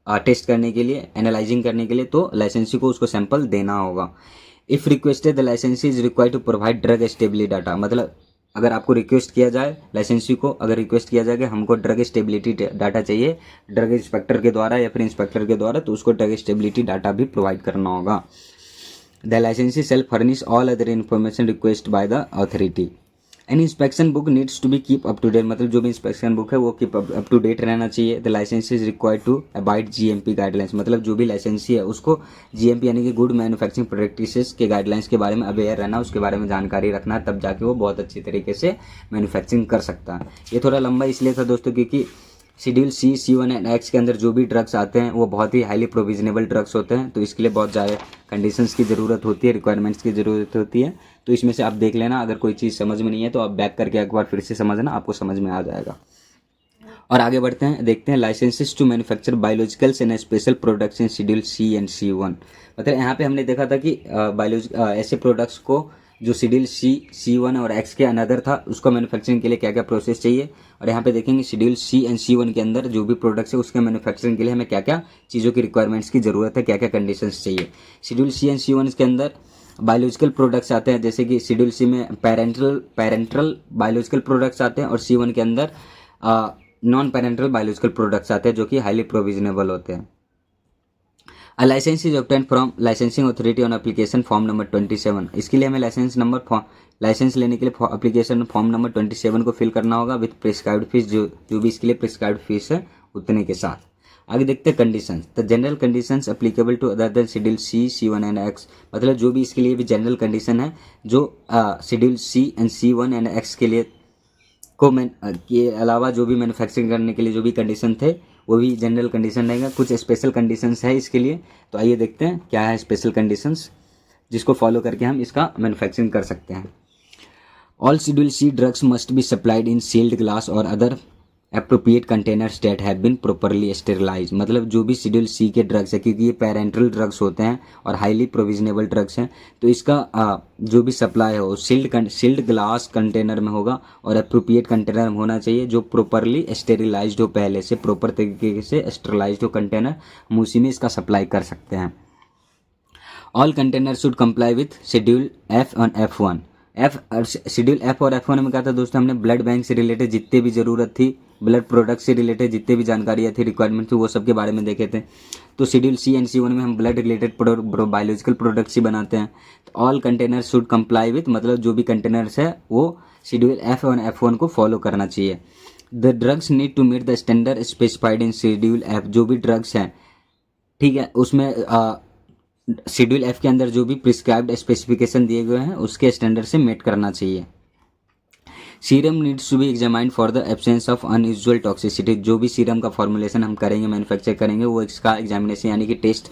टेस्ट करने के लिए, एनालाइजिंग करने के लिए, तो लाइसेंसी को उसको सैंपल देना होगा। If requested the licensee is required to provide drug stability data, मतलब अगर आपको रिक्वेस्ट किया जाए, लाइसेंसी को अगर रिक्वेस्ट किया जाए कि हमको ड्रग स्टेबिलिटी डाटा चाहिए ड्रग इंस्पेक्टर के द्वारा या फिर इंस्पेक्टर के द्वारा, तो उसको ड्रग स्टेबिलिटी डाटा भी प्रोवाइड करना होगा। The licensee shall furnish all other information request by the authority. An inspection book needs to be keep up to date, मतलब जो भी इंस्पेक्शन बुक है वो कीप अप टू डेट रहना चाहिए। The licence is required to abide GMP guidelines, मतलब जो भी लाइसेंसी है उसको GMP यानी कि गुड मैन्युफैक्चरिंग प्रैक्टिसेस के गाइडलाइंस के बारे में अवेयर रहना, उसके बारे में जानकारी रखना, तब जाके वो बहुत अच्छी तरीके से मैन्युफैक्चरिंग कर सकता है। ये थोड़ा लंबा इसलिए था दोस्तों क्योंकि schedule C, C1 and X के अंदर जो भी ड्रग्स आते हैं वो बहुत ही हाईली प्रोविजनेबल ड्रग्स होते हैं, तो इसके लिए बहुत ज़्यादा कंडीशंस की ज़रूरत होती है, रिक्वायरमेंट्स की ज़रूरत होती है। तो इसमें से आप देख लेना, अगर कोई चीज़ समझ में नहीं है तो आप बैक करके एक बार फिर से समझना, आपको समझ में आ जाएगा। और आगे बढ़ते हैं, देखते हैं licences to manufacture biologicals and special products in schedule C and C1। मतलब यहाँ पे हमने देखा था कि ऐसे प्रोडक्ट्स को जो शेड्यूल C1 और X के अनदर था, उसको मैन्युफैक्चरिंग के लिए क्या क्या प्रोसेस चाहिए। और यहाँ पे देखेंगे शेड्यूल C एंड C1 के अंदर जो भी प्रोडक्ट्स है उसके मैन्युफैक्चरिंग के लिए हमें क्या क्या चीज़ों की रिक्वायरमेंट्स की ज़रूरत है, क्या क्या कंडीशंस चाहिए। शेड्यूल C एंड C1 के अंदर बायोलॉजिकल प्रोडक्ट्स आते हैं, जैसे कि शेड्यूल C में पेरेंटल बायोलॉजिकल प्रोडक्ट्स आते हैं और C1 के अंदर नॉन पेरेंटल बायोलॉजिकल प्रोडक्ट्स आते हैं जो कि हाईली प्रोविजनेबल होते हैं। A license is obtained from licensing authority on application form number 27। इसके लिए हमें लाइसेंस लेने के लिए एप्लीकेशन फॉर्म नंबर 27 को फिल करना होगा विथ प्रिस्क्राइब्ड फीस, जो भी इसके लिए प्रिस्क्राइब्ड फीस है उतने के साथ। आगे देखते हैं conditions. The general conditions applicable to other than schedule C1 and X, मतलब जो भी इसके लिए भी जनरल कंडीशन है जो schedule C and C1 and X के लिए के अलावा जो भी मैन्युफैक्चरिंग करने के लिए जो भी कंडीशन थे वो भी जनरल कंडीशन रहेगा। कुछ स्पेशल कंडीशंस है इसके लिए, तो आइए देखते हैं क्या है स्पेशल कंडीशंस जिसको फॉलो करके हम इसका मैन्युफैक्चरिंग कर सकते हैं। All schedule C drugs must be supplied in sealed glass और other appropriate containers that have been properly sterilize, मतलब जो भी शेड्यूल C के ड्रग्स है, क्योंकि ये पेरेंटल ड्रग्स होते हैं और हाईली प्रोविजनेबल ड्रग्स हैं, तो इसका जो भी सप्लाई हो सील्ड ग्लास कंटेनर में होगा और अप्रोप्रिएट कंटेनर में होना चाहिए जो प्रॉपरली स्टेरिलाइज्ड हो, पहले से प्रॉपर तरीके से स्टेरिलाइज्ड हो कंटेनर, हम उसी में इसका सप्लाई कर सकते हैं। All container should comply with schedule F और F1। शेड्यूल F और F1 में क्या था दोस्तों, हमने ब्लड बैंक से रिलेटेड जितने भी ज़रूरत थी, ब्लड प्रोडक्ट से रिलेटेड जितने भी जानकारियाँ थी, रिक्वायरमेंट थी, वो सब के बारे में देखे थे। तो शेड्यूल C एंड C1 में हम ब्लड रिलेटेड बायोलॉजिकल प्रोडक्ट्स ही बनाते हैं। तो all container should comply with, मतलब जो भी कंटेनर्स है वो शेड्यूल F और F1 को फॉलो करना चाहिए। The drugs need to meet the standard specified in schedule F, जो भी ड्रग्स हैं, ठीक है, उसमें शेड्यूल F के अंदर जो भी प्रिस्क्राइब्ड स्पेसिफिकेशन दिए गए हैं उसके स्टैंडर्ड से मेट करना चाहिए। Serum needs to be examined for the absence of unusual toxicity, जो भी सीरम का फॉर्मुलेशन हम करेंगे, मैन्युफैक्चर करेंगे, वो इसका एग्जामिनेशन यानी कि टेस्ट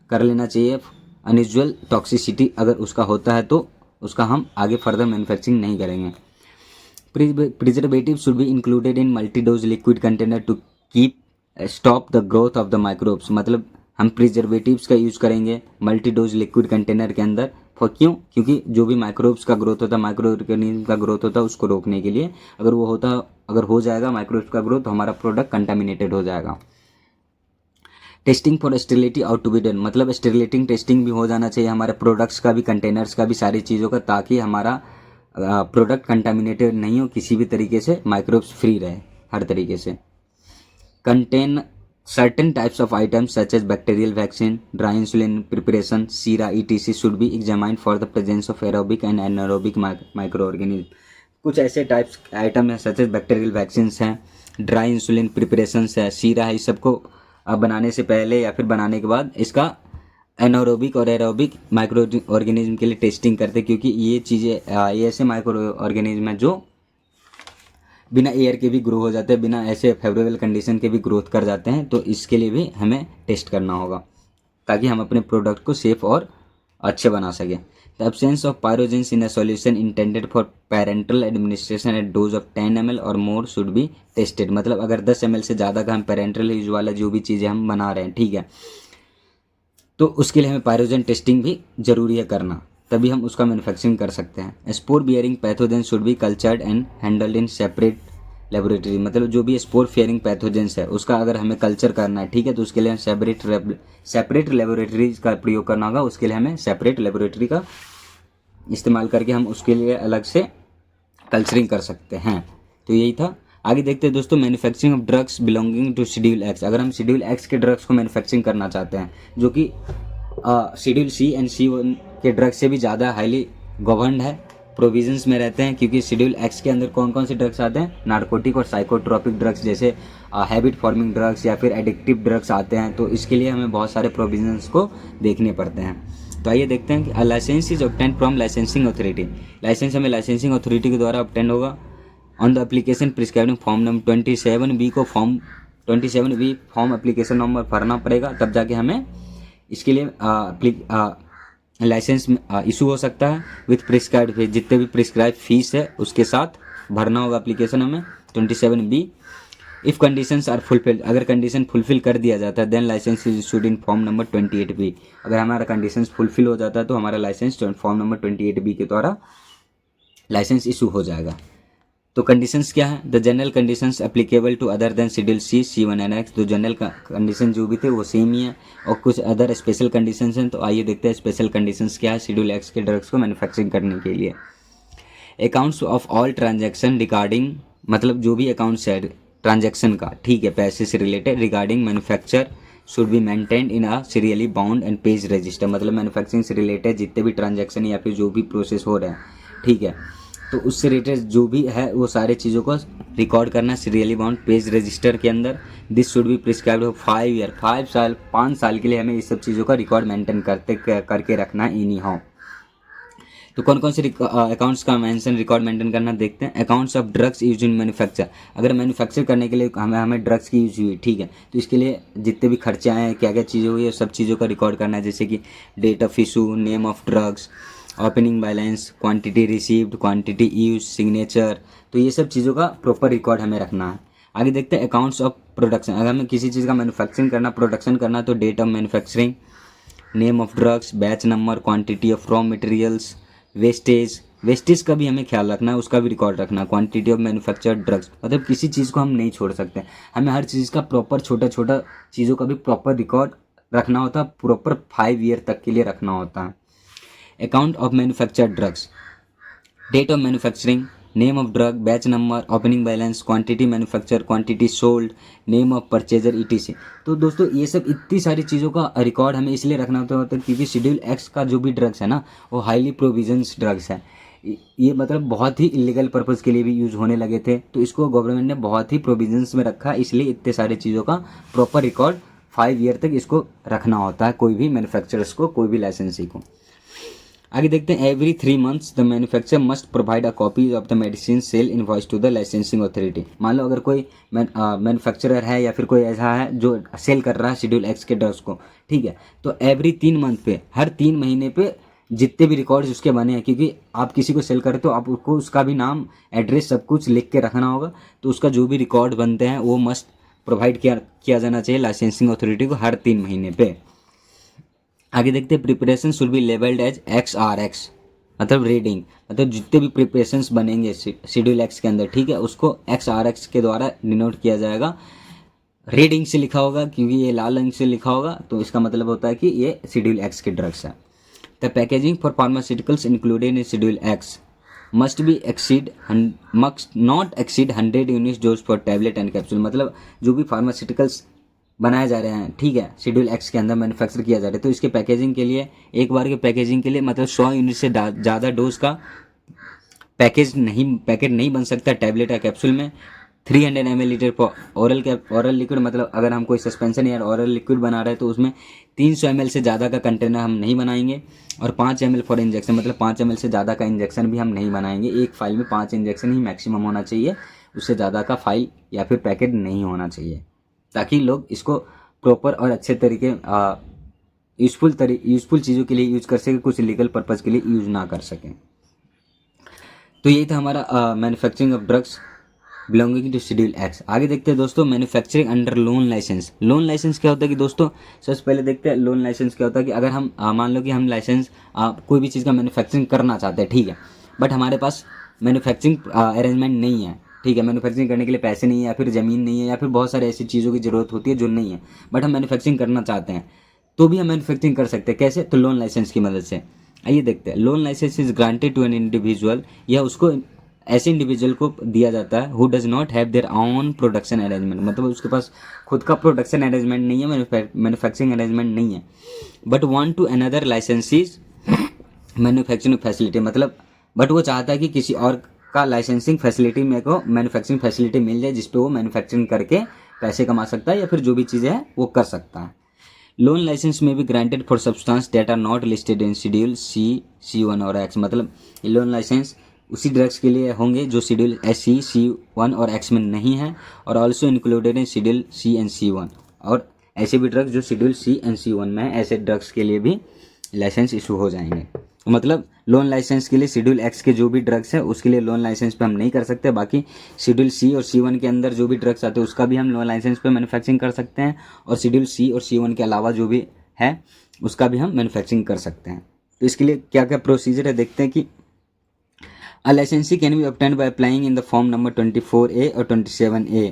कर लेना चाहिए। अनयूजुअल टॉक्सिसिटी अगर उसका होता है तो उसका हम आगे फर्दर मैन्युफैक्चरिंग नहीं करेंगे। Preservative should be included in multi dose liquid container to keep stop the growth of the microbes, मतलब हम प्रिजर्वेटिव्स का यूज़ करेंगे मल्टी डोज लिक्विड कंटेनर के अंदर। क्यों? क्योंकि जो भी माइक्रोब्स का ग्रोथ होता है, माइक्रो ऑर्गेनिज्म का ग्रोथ होता है, उसको रोकने के लिए। अगर हो जाएगा माइक्रोब्स का ग्रोथ तो हमारा प्रोडक्ट कंटामिनेटेड हो जाएगा। Testing for sterility ought to be done, मतलब स्टेरिलिटिंग टेस्टिंग भी हो जाना चाहिए हमारे प्रोडक्ट्स का भी, कंटेनर्स का भी, सारी चीज़ों का, ताकि हमारा प्रोडक्ट कंटामिनेटेड नहीं हो किसी भी तरीके से, माइक्रोब्स फ्री रहे हर तरीके से। Contain certain types of items such as bacterial vaccine, dry insulin preparation, sera etc should be examined for the presence of aerobic and anaerobic microorganism। कुछ ऐसे टाइप्स आइटम है सच एज बैक्टीरियल वैक्सीन्स हैं, dry insulin preparations है, सीरा है, इस सबको बनाने से पहले या फिर बनाने के बाद इसका एनारोबिक और एरोबिक माइक्रो ऑर्गेनिज्म के लिए टेस्टिंग करते हैं, क्योंकि ये चीज़ें ये ऐसे माइक्रो ऑर्गेनिज्म हैं जो बिना एयर के भी ग्रो हो जाते हैं, बिना ऐसे फेवरेबल कंडीशन के भी ग्रोथ कर जाते हैं, तो इसके लिए भी हमें टेस्ट करना होगा ताकि हम अपने प्रोडक्ट को सेफ और अच्छे बना सकें। The absence of pyrogens in a solution intended for parental administration at dose of 10 ml और मोर शुड बी टेस्टेड, मतलब अगर 10 ml से ज़्यादा का हम पेरेंटल यूज वाला जो भी चीज़ें हम बना रहे हैं, ठीक है, तो उसके लिए हमें पायरोजन टेस्टिंग भी ज़रूरी है करना, तभी हम उसका मैन्युफैक्चरिंग कर सकते हैं। Spore bearing pathogen should be cultured and handled in separate laboratory, मतलब जो भी स्पोर फियरिंग पैथोजेंस है उसका अगर हमें कल्चर करना है, ठीक है, तो उसके लिए सेपरेट लेबोरेटरी का प्रयोग करना होगा। उसके लिए हमें सेपरेट लेबोरेटरी का इस्तेमाल करके हम उसके लिए अलग से कल्चरिंग कर सकते हैं। तो यही था। आगे देखते हैं दोस्तों, manufacturing of drugs belonging to schedule X। अगर हम शेड्यूल X के ड्रग्स को मैन्युफैक्चरिंग करना चाहते हैं, जो कि शेड्यूल C एंड C1 के ड्रग्स से भी ज़्यादा हाईली गवर्नड है, प्रोविजंस में रहते हैं, क्योंकि शेड्यूल X के अंदर कौन कौन से ड्रग्स आते हैं, नार्कोटिक और साइकोट्रोपिक ड्रग्स जैसे हैबिट फॉर्मिंग ड्रग्स या फिर एडिक्टिव ड्रग्स आते हैं, तो इसके लिए हमें बहुत सारे प्रोविजंस को देखने पड़ते हैं। तो आइए देखते हैं कि licence is obtain from licensing authority. Licence हमें लाइसेंसिंग अथॉरिटी के द्वारा ऑब्टेन होगा on the application prescribing form number 27B को form 27B form application number भरना पड़ेगा, तब जाके हमें इसके लिए लाइसेंस इशू हो सकता है विथ प्रिस्क्राइब्ड फीस। जितने भी प्रिस्क्राइब फीस है उसके साथ भरना होगा एप्लीकेशन हमें 27B। If conditions are fulfilled, अगर कंडीशन फुलफिल कर दिया जाता है then licence is issued in form number 28B। अगर हमारा कंडीशंस फुलफिल हो जाता है तो हमारा लाइसेंस फॉर्म नंबर 28B के द्वारा लाइसेंस इशू हो जाएगा। तो कंडीशंस क्या है? The general conditions applicable to other than schedule C, C1 and X। तो जनरल कंडीशन जो भी थे वो सेम ही है, और कुछ अदर स्पेशल कंडीशंस हैं। तो आइए देखते हैं स्पेशल कंडीशंस क्या है शेड्यूल एक्स के ड्रग्स को मैन्युफैक्चरिंग करने के लिए। Accounts of all transaction regarding, मतलब जो भी अकाउंट्स है ट्रांजैक्शन का, ठीक है, पैसे से related, regarding manufacture should be maintained in a serially bound and page register. मतलब मैन्युफैक्चरिंग से रिलेटेड जितने भी ट्रांजैक्शन या फिर जो भी प्रोसेस हो रहे हैं, ठीक है, तो उससे रिलेटेड जो भी है वो सारे चीज़ों को रिकॉर्ड करना सीरियली बाउंड पेज रजिस्टर के अंदर। This should be prescribed for 5 year, 5 साल के लिए हमें इस सब चीज़ों का रिकॉर्ड मेंटेन करके रखना है एनी हाउ। तो कौन कौन से अकाउंट्स का मेंशन रिकॉर्ड मेंटेन करना देखते हैं। Accounts of drugs use in manufacture, अगर मैन्युफैक्चर करने के लिए हमें ड्रग्स की यूज हुई, ठीक है, तो इसके लिए जितने भी खर्चे आए हैं, क्या क्या चीज़ें हुई है, सब चीज़ों का रिकॉर्ड करना है, जैसे कि date of issue, name of drugs, opening balance, quantity received, quantity use, signature. तो ये सब चीज़ों का प्रॉपर रिकॉर्ड हमें रखना है। आगे देखते हैं अकाउंट्स ऑफ प्रोडक्शन, अगर हमें किसी चीज़ का मैन्युफैक्चरिंग करना, प्रोडक्शन करना, तो date of manufacturing, name of drugs, batch number, quantity of raw materials, wastage का भी हमें ख्याल रखना है, उसका भी रिकॉर्ड रखना। क्वांटिटी ऑफ मैन्युफैक्चर्ड ड्रग्स, मतलब किसी चीज़ को हम नहीं छोड़ सकते, हमें हर चीज़ का प्रॉपर छोटा छोटा चीज़ों का भी प्रॉपर रिकॉर्ड रखना होता है, प्रॉपर 5 ईयर तक के लिए रखना होता है। Account of manufactured drugs, date of manufacturing, name of drug, batch number, opening balance, quantity manufacture, quantity sold, name of purchaser, ETC। तो दोस्तों ये सब इतनी सारी चीज़ों का रिकॉर्ड हमें इसलिए रखना होता है क्योंकि शेड्यूल एक्स का जो भी ड्रग्स है ना, वो हाईली प्रोविजन्स ड्रग्स है। ये मतलब बहुत ही इलीगल पर्पज़ के लिए भी यूज़ होने लगे थे, तो इसको गवर्नमेंट ने बहुत ही प्रोविजन्स में रखा, इसलिए इतने सारे चीज़ों का प्रॉपर रिकॉर्ड 5 ईयर तक इसको रखना होता है, कोई भी मैन्युफैक्चरर्स को, कोई भी लाइसेंसी को। आगे देखते हैं every 3 months the manufacturer must provide a copy of the medicine sale invoice to the licensing authority. मान लो अगर कोई मैन्युफैक्चरर है या फिर कोई ऐसा है जो सेल कर रहा है शेड्यूल एक्स के ड्रग्स को, ठीक है, तो एवरी 3 मंथ पे, हर 3 महीने पे जितने भी रिकॉर्ड्स उसके बने हैं, क्योंकि आप किसी को सेल करते हो आप उसको उसका भी नाम, एड्रेस, सब कुछ लिख के रखना होगा, तो उसका जो भी रिकॉर्ड बनते हैं वो मस्ट प्रोवाइड किया जाना चाहिए लाइसेंसिंग अथॉरिटी को हर 3 महीने पे। आगे देखते हैं preparation should be labelled as XRX, मतलब रीडिंग, मतलब जितने भी प्रिपरेशंस बनेंगे शेड्यूल एक्स के अंदर, ठीक है, उसको XRX के द्वारा डिनोट किया जाएगा। रीडिंग से लिखा होगा क्योंकि ये लाल रंग से लिखा होगा, तो इसका मतलब होता है कि ये शेड्यूल एक्स के ड्रग्स है। The packaging for pharmaceuticals included in schedule x must not exceed 100 units dose for tablet and capsule. मतलब जो भी फार्मास्यूटिकल्स बनाए जा रहे हैं, ठीक है, शेड्यूल एक्स के अंदर मैन्युफैक्चर किया जा रहा है, तो इसके पैकेजिंग के लिए, एक बार के पैकेजिंग के लिए, मतलब 100 यूनिट से ज़्यादा डोज का पैकेट नहीं बन सकता टैबलेट या कैप्सूल में। 300 ml पर ओरल लिक्विड, मतलब अगर हम कोई सस्पेंशन या ओरल लिक्विड बना रहे हैं तो उसमें 300 ml से ज़्यादा का कंटेनर हम नहीं बनाएंगे। और 5 ml फॉर इंजेक्शन, मतलब 5 ml से ज़्यादा का इंजेक्शन भी हम नहीं बनाएंगे। एक फाइल में 5 इंजेक्शन ही मैक्सिमम होना चाहिए, उससे ज़्यादा का फाइल या फिर पैकेट नहीं होना चाहिए, ताकि लोग इसको प्रॉपर और अच्छे तरीके यूज़फुल चीज़ों के लिए यूज़ कर सकें, कुछ लीगल पर्पज़ के लिए यूज़ ना कर सकें। तो यही था हमारा manufacturing of drugs belonging to schedule X. आगे देखते हैं दोस्तों manufacturing under loan licence. Loan licence क्या होता है कि दोस्तों सबसे पहले देखते हैं लोन लाइसेंस क्या होता है कि अगर हम मान लो कि हम लाइसेंस कोई भी चीज़ का मैन्युफैक्चरिंग करना चाहते हैं, ठीक है, बट हमारे पास मैन्युफैक्चरिंग अरेंजमेंट नहीं है, ठीक है, मैन्युफैक्चरिंग करने के लिए पैसे नहीं है या फिर ज़मीन नहीं है या फिर बहुत सारे ऐसी चीज़ों की ज़रूरत होती है जो नहीं है, बट हम मैन्युफैक्चरिंग करना चाहते हैं, तो भी हम मैन्युफैक्चरिंग कर सकते हैं। कैसे? तो लोन लाइसेंस की मदद से। आइए देखते हैं। Loan licence is granted to an individual, यह उसको ऐसे इंडिविजुअल को दिया जाता है who does not have their own production arrangement, मतलब उसके पास खुद का प्रोडक्शन अरेंजमेंट नहीं है, मैन्युफैक्चरिंग अरेंजमेंट नहीं है, but want to another licensees manufacturing facility, मतलब बट वो चाहता है कि किसी और का लाइसेंसिंग फैसिलिटी मेरे को मैन्युफैक्चरिंग फैसिलिटी मिल जाए जिस पे वो मैन्युफैक्चरिंग करके पैसे कमा सकता है या फिर जो भी चीज़ें हैं वो कर सकता है। लोन लाइसेंस में भी granted for substance that are not listed in schedule C, C1 और X, मतलब ये लोन लाइसेंस उसी ड्रग्स के लिए होंगे जो शेड्यूल C, C1 और X में नहीं है, और also included in schedule C and C1, और ऐसे भी ड्रग्स जो शेड्यूल C एंड C1 में है, ऐसे ड्रग्स के लिए भी लाइसेंस इशू हो जाएंगे। मतलब लोन लाइसेंस के लिए शेड्यूल एक्स के जो भी ड्रग्स है उसके लिए लोन लाइसेंस पे हम नहीं कर सकते, बाकी शेड्यूल सी और C1 के अंदर जो भी ड्रग्स आते हैं उसका भी हम लोन लाइसेंस पे मैन्युफैक्चरिंग कर सकते हैं, और शेड्यूल सी और C1 के अलावा जो भी है उसका भी हम मैन्युफैक्चरिंग कर सकते हैं। तो इसके लिए क्या क्या प्रोसीजर है देखते हैं कि a licensee can be obtained by applying in the form number 24A और 27A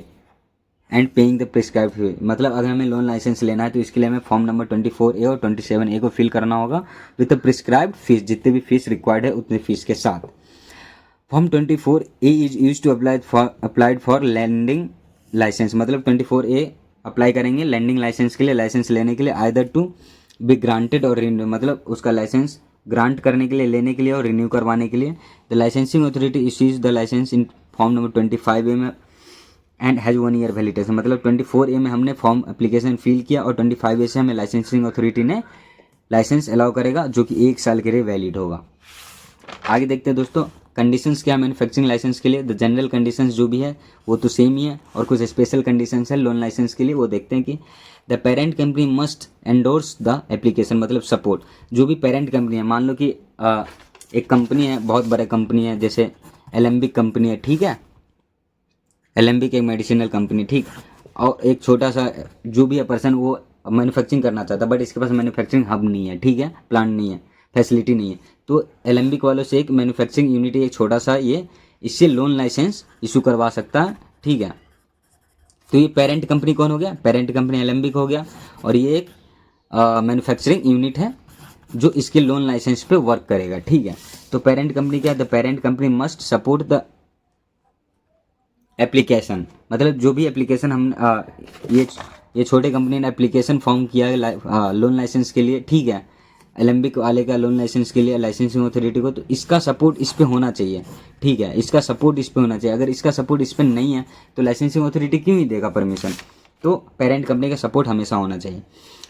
and paying the prescribe fee. मतलब अगर हमें लोन लाइसेंस लेना है तो इसके लिए हमें फॉर्म नंबर 24A और 27A को फिल करना होगा विद द प्रिस्क्राइब्ड फीस, जितने भी फीस रिक्वायर्ड है उतनी फीस के साथ। Form 24A is use to applied for lending licence. मतलब 24A अप्लाई करेंगे लैंडिंग लाइसेंस के लिए, लाइसेंस लेने के लिए, आइदर टू बी ग्रांटेड और रिन्यू, मतलब उसका लाइसेंस ग्रांट करने के लिए, लेने के लिए और रिन्यू करवाने के लिए। The licensing authority issues the licence in form number 25A में एंड हैज़ 1 ईयर वैलिडेशन। मतलब 24A में हमने फॉर्म एप्लीकेशन फिल किया और 25A से हमें लाइसेंसिंग अथॉरिटी ने लाइसेंस अलाउ करेगा जो कि 1 साल के लिए वैलिड होगा। आगे देखते हैं दोस्तों कंडीशंस क्या है मैन्युफैक्चरिंग लाइसेंस के लिए। द जनरल कंडीशंस जो भी है वो तो सेम ही है, और कुछ स्पेशल कंडीशंस है लोन लाइसेंस के लिए, वो देखते हैं कि the parent company must endorse the application. मतलब सपोर्ट, जो भी पेरेंट कंपनी है, मान लो कि एक कंपनी है, बहुत बड़ा कंपनी है, जैसे एलेम्बिक कंपनी है, ठीक है, एलेम्बिक एक मेडिसिनल कंपनी, ठीक, और एक छोटा सा जो भी है पर्सन वो मैन्युफैक्चरिंग करना चाहता है बट इसके पास मैन्युफैक्चरिंग हब नहीं है, ठीक है, प्लांट नहीं है, फैसिलिटी नहीं है, तो एलेम्बिक वालों से एक मैन्युफैक्चरिंग यूनिट एक छोटा सा ये इससे लोन लाइसेंस इशू करवा सकता है, ठीक है। तो ये पेरेंट कंपनी कौन हो गया, पेरेंट कंपनी एलेम्बिक हो गया, और ये एक मैन्युफैक्चरिंग यूनिट है जो इसके लोन लाइसेंस पे वर्क करेगा, ठीक है। तो पेरेंट कंपनी क्या है, the parent company must support the application. मतलब जो भी एप्लीकेशन हम ये छोटे कंपनी ने एप्लीकेशन फॉर्म किया है लोन लाइसेंस के लिए, ठीक है, एलेम्बिक वाले का लोन लाइसेंस के लिए लाइसेंसिंग अथॉरिटी को, तो इसका सपोर्ट इस पे होना चाहिए, ठीक है, इसका सपोर्ट इस पे होना चाहिए। अगर इसका सपोर्ट इस पे नहीं है तो लाइसेंसिंग अथॉरिटी क्यों ही देगा परमिशन, तो पेरेंट कंपनी का सपोर्ट हमेशा होना चाहिए।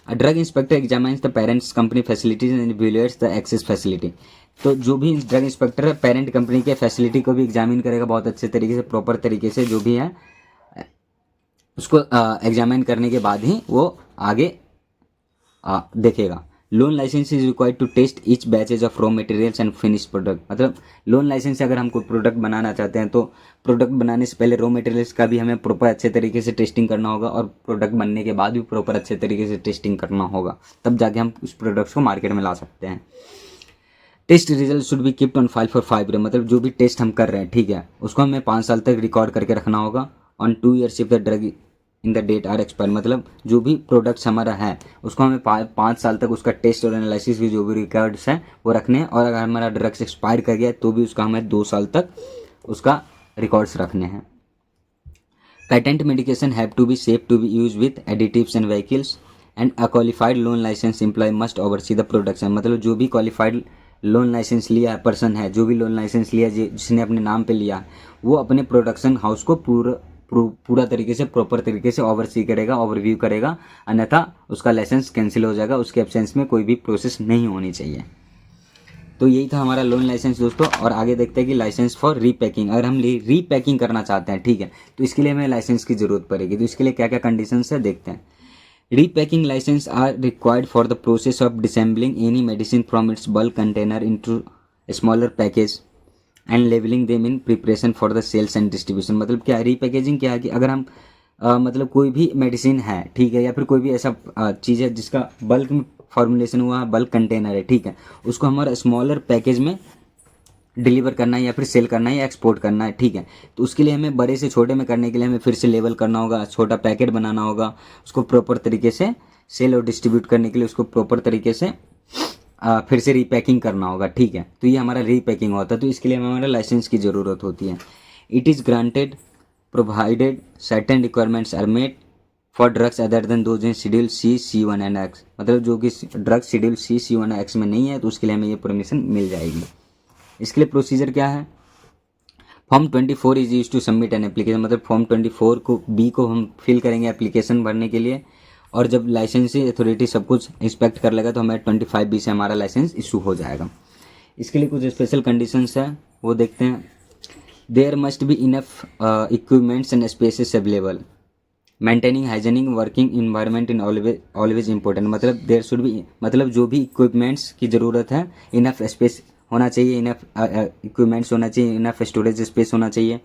A drug inspector examines the parents company facilities and evaluates the access facility. तो जो भी ड्रग इंस्पेक्टर है पेरेंट कंपनी के फैसिलिटी को भी एग्जामिन करेगा बहुत अच्छे तरीके से, प्रॉपर तरीके से, जो भी है उसको एग्जामिन करने के बाद ही वो आगे देखेगा। Loan licence is required to test each batches of raw materials and finish product. मतलब लोन लाइसेंस से अगर हम कोई प्रोडक्ट बनाना चाहते हैं तो प्रोडक्ट बनाने से पहले रॉ मटेरियल्स का भी हमें प्रॉपर अच्छे तरीके से टेस्टिंग करना होगा, और प्रोडक्ट बनने के बाद भी प्रॉपर अच्छे तरीके से टेस्टिंग करना होगा, तब जाके हम उस प्रोडक्ट्स को मार्केट में ला सकते हैं। Test result should be keeped on file for 5 year. मतलब जो भी टेस्ट हम कर रहे हैं, ठीक है, उसको हमें 5 साल तक रिकॉर्ड करके रखना होगा। On 2 years if the drug in the date are expire. मतलब जो भी प्रोडक्ट्स हमारा है उसको हमें 5 साल तक उसका टेस्ट और एनालिसिस की जो भी रिकॉर्ड्स हैं वो रखने हैं, और अगर हमारा ड्रग्स एक्सपायर कर गया तो भी उसका हमें 2 साल तक उसका रिकॉर्ड्स रखने हैं। Patent medication have to be safe to be use with additives and vehicles and a qualified loan licence employ must oversee the production. मतलब जो भी क्वालिफाइड लोन लाइसेंस लिया पर्सन है, जो भी लोन लाइसेंस लिया जिसने अपने नाम पे लिया, वो अपने प्रोडक्शन हाउस को पूरा तरीके से, प्रॉपर तरीके से ओवरसी करेगा, ओवरव्यू करेगा, अन्यथा उसका लाइसेंस कैंसिल हो जाएगा। उसके एब्सेंस में कोई भी प्रोसेस नहीं होनी चाहिए। तो यही था हमारा लोन लाइसेंस दोस्तों। और आगे देखते हैं कि लाइसेंस फॉर रीपैकिंग। अगर हम रीपैकिंग करना चाहते हैं, ठीक है, तो इसके लिए हमें लाइसेंस की ज़रूरत पड़ेगी। तो इसके लिए क्या क्या कंडीशंस है देखते हैं। Repacking licence are required for the process of disassembling any medicine from its bulk container into smaller package and labelling them in preparation for the sales and distribution. मतलब क्या रीपैकेजिंग क्या है कि अगर हम मतलब कोई भी मेडिसिन है, ठीक है, या फिर कोई भी ऐसा चीज़ है जिसका बल्क में फॉर्मुलेशन हुआ है, बल्क कंटेनर है, ठीक है, उसको हमारा स्मॉलर पैकेज में डिलीवर करना है या फिर सेल करना है या एक्सपोर्ट करना है, ठीक है। तो उसके लिए हमें बड़े से छोटे में करने के लिए हमें फिर से लेवल करना होगा, छोटा पैकेट बनाना होगा, उसको प्रॉपर तरीके से सेल और डिस्ट्रीब्यूट करने के लिए उसको प्रॉपर तरीके से फिर से रीपैकिंग करना होगा, ठीक है। तो ये हमारा रीपैकिंग होता है। तो इसके लिए हमें हमारा लाइसेंस की ज़रूरत होती है। It is granted provided certain requirements are made for drugs other than those in schedule C, C1 and X। मतलब जो कि ड्रग्स शेड्यूल सी, C1 और X में नहीं है तो उसके लिए हमें ये परमिशन मिल जाएगी। इसके लिए प्रोसीजर क्या है, form 24 is use to submit an application. मतलब फॉर्म 24 को बी को हम फिल करेंगे एप्लीकेशन भरने के लिए, और जब लाइसेंसिंग अथॉरिटी सब कुछ इंस्पेक्ट कर लेगा तो हमें 25B से हमारा लाइसेंस इशू हो जाएगा। इसके लिए कुछ स्पेशल कंडीशंस है वो देखते हैं। There must be enough equipments and spaces available maintaining hygienic working environment in always important, मतलब देयर शुड बी, मतलब जो भी इक्विपमेंट्स की ज़रूरत है, इनफ स्पेस होना चाहिए, इनफ इक्विपमेंट्स होना चाहिए, इनफ स्टोरेज स्पेस होना चाहिए,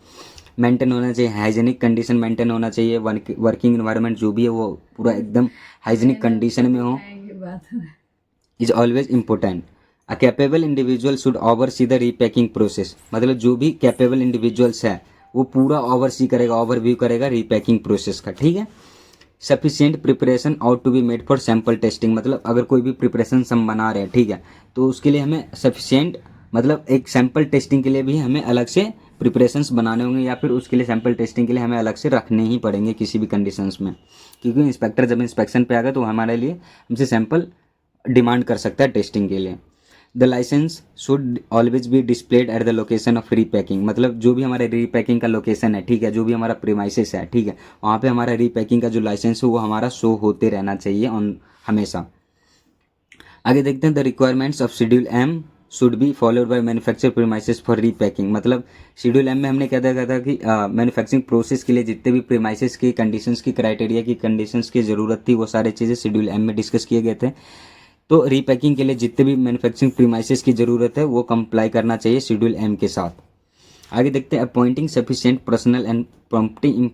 मेंटेन होना चाहिए, हाइजेनिक कंडीशन मेंटेन होना चाहिए, वर्किंग इन्वायरमेंट जो भी है वो पूरा एकदम हाइजेनिक कंडीशन में हो, is always important. A capable individual should oversee the repacking process, मतलब जो भी कैपेबल इंडिविजुअल्स है वो पूरा ओवरसी करेगा, ओवरव्यू करेगा रीपैकिंग प्रोसेस का, ठीक है। Sufficient preparation out to be made for sample testing, मतलब अगर कोई भी प्रिपरेशन हम बना रहे हैं, ठीक है, तो उसके लिए हमें सफिशिएंट, मतलब एक सैम्पल टेस्टिंग के लिए भी हमें अलग से प्रिपरेशंस बनाने होंगे, या फिर उसके लिए सैम्पल टेस्टिंग के लिए हमें अलग से रखने ही पड़ेंगे किसी भी कंडीशंस में, क्योंकि इंस्पेक्टर जब इंस्पेक्शन पे आएगा तो हमारे लिए हमसे सैम्पल डिमांड कर सकता है टेस्टिंग के लिए। The licence should always be displayed at the location of repacking, मतलब जो भी हमारे रीपैकिंग का लोकेशन है, ठीक है, जो भी हमारा प्रीमाइसेस है, ठीक है, वहाँ पे हमारा रीपैकिंग का जो लाइसेंस है वो हमारा शो होते रहना चाहिए ऑन हमेशा। आगे देखते हैं the requirements of schedule M should be followed by manufacture premises for repacking, मतलब शेड्यूल एम में हमने क्या देखा था कि मैन्युफैक्चरिंग प्रोसेस के लिए जितने भी प्रीमाइसेस की कंडीशंस की क्राइटेरिया की कंडीशंस की ज़रूरत थी वो सारी चीज़ें शेड्यूल एम में डिस्कस किए गए थे। तो रीपैकिंग के लिए जितने भी मैन्युफैक्चरिंग प्रीमाइसेस की ज़रूरत है वो कंप्लाई करना चाहिए शेड्यूल एम के साथ। आगे देखते हैं appointing sufficient personnel and promptly,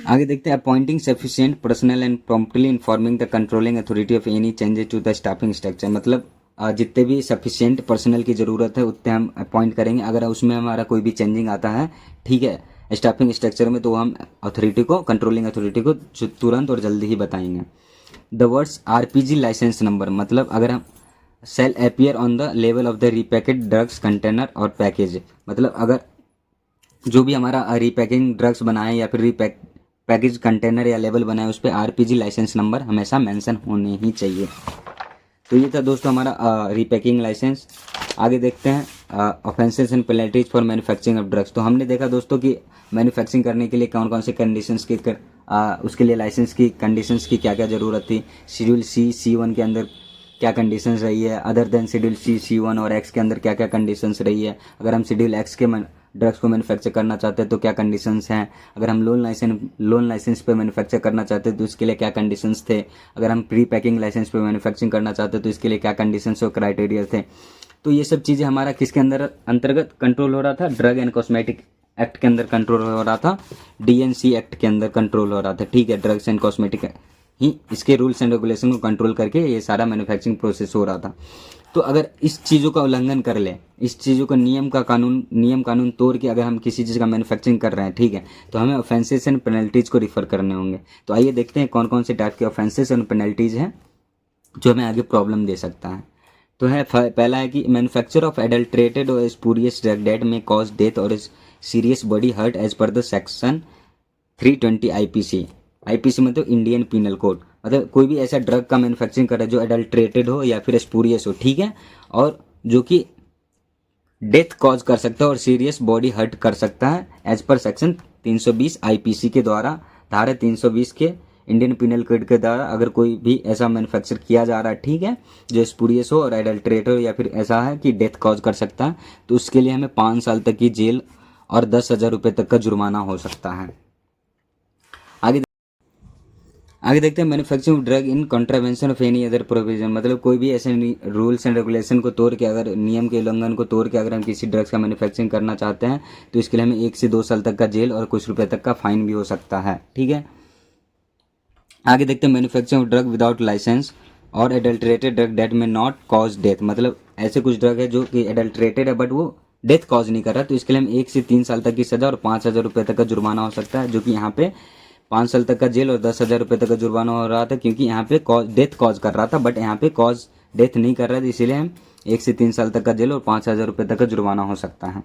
आगे देखते हैं appointing sufficient personnel and promptly informing the controlling authority of any changes to the staffing structure, मतलब जितने भी सफिशिएंट पर्सनल की ज़रूरत है उतने हम अपॉइंट करेंगे, अगर उसमें हमारा कोई भी चेंजिंग आता है, ठीक है, स्टाफिंग स्ट्रक्चर में, तो हम अथॉरिटी को, कंट्रोलिंग अथॉरिटी को तुरंत और जल्दी ही बताएंगे। The words RPG licence number, मतलब अगर हम सेल अपीयर ऑन द लेवल of the repacked drugs container और पैकेज, मतलब अगर जो भी हमारा रीपैकिंग ड्रग्स बनाए या फिर पैकेज कंटेनर या लेवल बनाए उस पर आरपीजी लाइसेंस नंबर हमेशा मेंशन होने ही चाहिए। तो ये था दोस्तों हमारा रीपैकिंग लाइसेंस। आगे देखते हैं offences and penalties for manufacturing of drugs. तो हमने देखा दोस्तों कि मैन्युफैक्चरिंग करने के लिए कौन कौन से कंडीशंस की उसके लिए लाइसेंस की कंडीशंस की क्या क्या ज़रूरत थी, शेड्यूल C1 के अंदर क्या कंडीशंस रही है, अदर देन शेड्यूल C1 और X के अंदर क्या क्या कंडीशंस रही है, अगर हम शेड्यूल X के ड्रग्स को मैन्युफैक्चर करना चाहते हैं तो क्या कंडीशंस हैं, अगर हम लोन लाइसेंस पे मैन्युफैक्चर करना चाहते हैं तो इसके लिए क्या कंडीशंस थे, अगर हम प्री पैकिंग लाइसेंस पे मैन्युफैक्चरिंग करना चाहते हैं तो इसके लिए क्या कंडीशंस और क्राइटेरिया थे। तो ये सब चीज़ें हमारा किसके अंदर अंतर्गत कंट्रोल हो रहा था, ड्रग एंड कॉस्मेटिक एक्ट के अंदर कंट्रोल हो रहा था, DNC एक्ट के अंदर कंट्रोल हो रहा था, ठीक है, ड्रग्स एंड कॉस्मेटिक ही इसके रूल्स एंड रेगुलेशन को कंट्रोल करके ये सारा मैन्युफैक्चरिंग प्रोसेस हो रहा था। तो अगर इस चीज़ों का उल्लंघन कर ले, इस चीज़ों का नियम कानून तोड़ के अगर हम किसी चीज़ का मैन्युफैक्चरिंग कर रहे हैं, ठीक है, तो हमें ऑफेंसेस एंड पेनल्टीज को रिफर करने होंगे। तो आइए देखते हैं कौन कौन से टाइप के ऑफेंसेस एंड पेनल्टीज हैं जो हमें आगे प्रॉब्लम दे सकता है। तो है पहला है कि मैन्युफैक्चर ऑफ एडल्ट्रेटेड और spurious drug that may cause death और serious body hurt as per the section 320 IPC मतलब इंडियन पीनल कोड, मतलब कोई भी ऐसा ड्रग का मैन्युफैक्चरिंग कर रहा है जो एडल्ट्रेटेड हो या फिर स्पूरियस हो, ठीक है, और जो कि डेथ कॉज कर सकता है और सीरियस बॉडी हर्ट कर सकता है एज पर सेक्शन 320 आईपीसी के द्वारा, धारा 320 के इंडियन पीनल कोड के द्वारा अगर कोई भी ऐसा मैन्युफैक्चर किया जा रहा है, ठीक है, जो स्पूरियस हो और एडल्ट्रेट हो या फिर ऐसा है कि डेथ कॉज कर सकता है, तो उसके लिए हमें 5 साल तक की जेल और 10,000 रुपये तक का जुर्माना हो सकता है। आगे देखते हैं manufacturing drug in contravention of any other provision, मतलब कोई भी ऐसे रूल्स एंड रेगुलेशन को तोड़ के, अगर नियम के उल्लंघन को तोड़ के अगर हम किसी ड्रग्स का मैन्युफैक्चरिंग करना चाहते हैं तो इसके लिए हमें 1 से 2 साल तक का जेल और कुछ रुपए तक का फाइन भी हो सकता है, ठीक है। आगे देखते हैं manufacturing of drug without licence और adulterated drug that may not cause death, मतलब ऐसे कुछ ड्रग है जो कि एडल्ट्रेटेड है बट वो डेथ कॉज नहीं कर रहा, तो इसके लिए हम 1 से 3 साल तक की सजा और 5,000 रुपये तक का जुर्माना हो सकता है, जो कि यहाँ पे 5 साल तक का जेल और 10,000 रुपये तक का जुर्माना हो रहा था, क्योंकि यहाँ पे डेथ कॉज कर रहा था बट यहाँ पे कॉज डेथ नहीं कर रहा था, इसीलिए हम 1 से 3 साल तक का जेल और 5,000 रुपये तक का जुर्माना हो सकता है।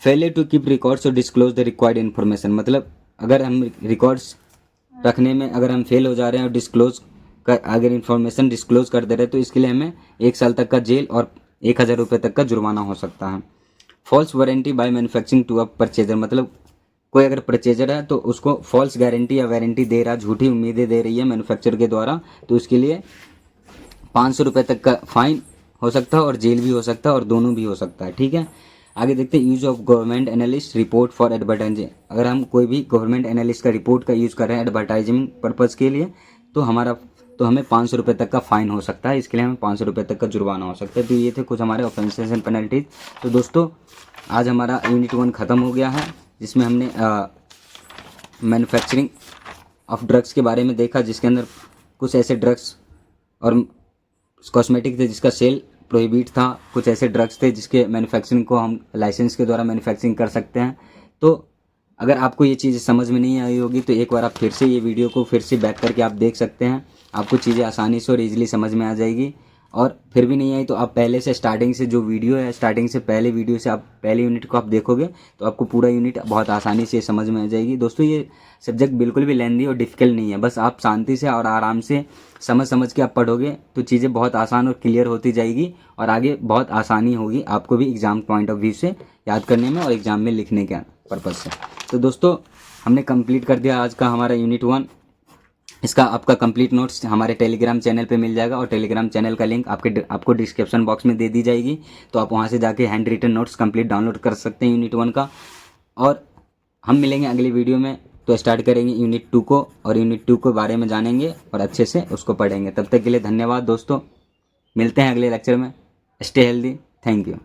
फेलियर टू कीप रिकॉर्ड्स और डिस्क्लोज द रिक्वायर्ड इन्फॉर्मेशन, मतलब अगर हम रिकॉर्ड्स रखने में अगर हम फेल हो जा रहे हैं और डिस्क्लोज कर अगर इन्फॉर्मेशन डिस्क्लोज कर दे रहे हैं तो इसके लिए हमें 1 साल तक का जेल और 1,000 रुपये तक का जुर्माना हो सकता है। False warranty by manufacturing to a purchaser, मतलब कोई अगर परचेजर है तो उसको फॉल्स गारंटी या वारंटी दे रहा, झूठी उम्मीदें दे रही है मैन्युफैक्चर के द्वारा, तो उसके लिए 500 रुपये तक का फाइन हो सकता है और जेल भी हो सकता है और दोनों भी हो सकता है, ठीक है। आगे देखते हैं use of government analyst report for advertising. अगर हम कोई भी गवर्नमेंट एनालिस्ट का रिपोर्ट का यूज़ कर रहे हैं एडवर्टाइजिंग पर्पज़ के लिए तो हमें 500 रुपये तक का फाइन हो सकता है। इसके लिए हमें 500 रुपये तक का जुर्माना हो सकता है। तो ये थे कुछ हमारे ऑफेंसेस एंड पेनल्टीज। तो दोस्तों आज हमारा यूनिट 1 ख़त्म हो गया है, जिसमें हमने मैन्युफैक्चरिंग ऑफ ड्रग्स के बारे में देखा, जिसके अंदर कुछ ऐसे ड्रग्स और कॉस्मेटिक थे जिसका सेल प्रोहिबिट था, कुछ ऐसे ड्रग्स थे जिसके मैन्युफैक्चरिंग को हम लाइसेंस के द्वारा मैन्युफैक्चरिंग कर सकते हैं। तो अगर आपको ये चीज़ समझ में नहीं आई होगी तो एक बार आप फिर से ये वीडियो को फिर से बैक करके आप देख सकते हैं। आपको चीज़ें आसानी से और ईजिली समझ में आ जाएगी। और फिर भी नहीं आई तो आप पहले से स्टार्टिंग से जो वीडियो है, स्टार्टिंग से पहले वीडियो से आप पहले यूनिट को आप देखोगे तो आपको पूरा यूनिट बहुत आसानी से समझ में आ जाएगी। दोस्तों ये सब्जेक्ट बिल्कुल भी लेंदी और डिफ़िकल्ट नहीं है, बस आप शांति से और आराम से समझ के आप पढ़ोगे तो चीज़ें बहुत आसान और क्लियर होती जाएगी और आगे बहुत आसानी होगी आपको भी एग्ज़ाम पॉइंट ऑफ व्यू से याद करने में और एग्ज़ाम में लिखने के पर्पज़ से। तो दोस्तों हमने कंप्लीट कर दिया आज का हमारा यूनिट 1। इसका आपका कंप्लीट नोट्स हमारे टेलीग्राम चैनल पे मिल जाएगा और टेलीग्राम चैनल का लिंक आपको डिस्क्रिप्शन बॉक्स में दे दी जाएगी। तो आप वहाँ से जाके hand written notes complete download कर सकते हैं यूनिट 1 का। और हम मिलेंगे अगली वीडियो में, तो स्टार्ट करेंगे यूनिट 2 को और यूनिट 2 के बारे में जानेंगे और अच्छे से उसको पढ़ेंगे। तब तक के लिए धन्यवाद दोस्तों, मिलते हैं अगले लेक्चर में। Stay healthy, thank you.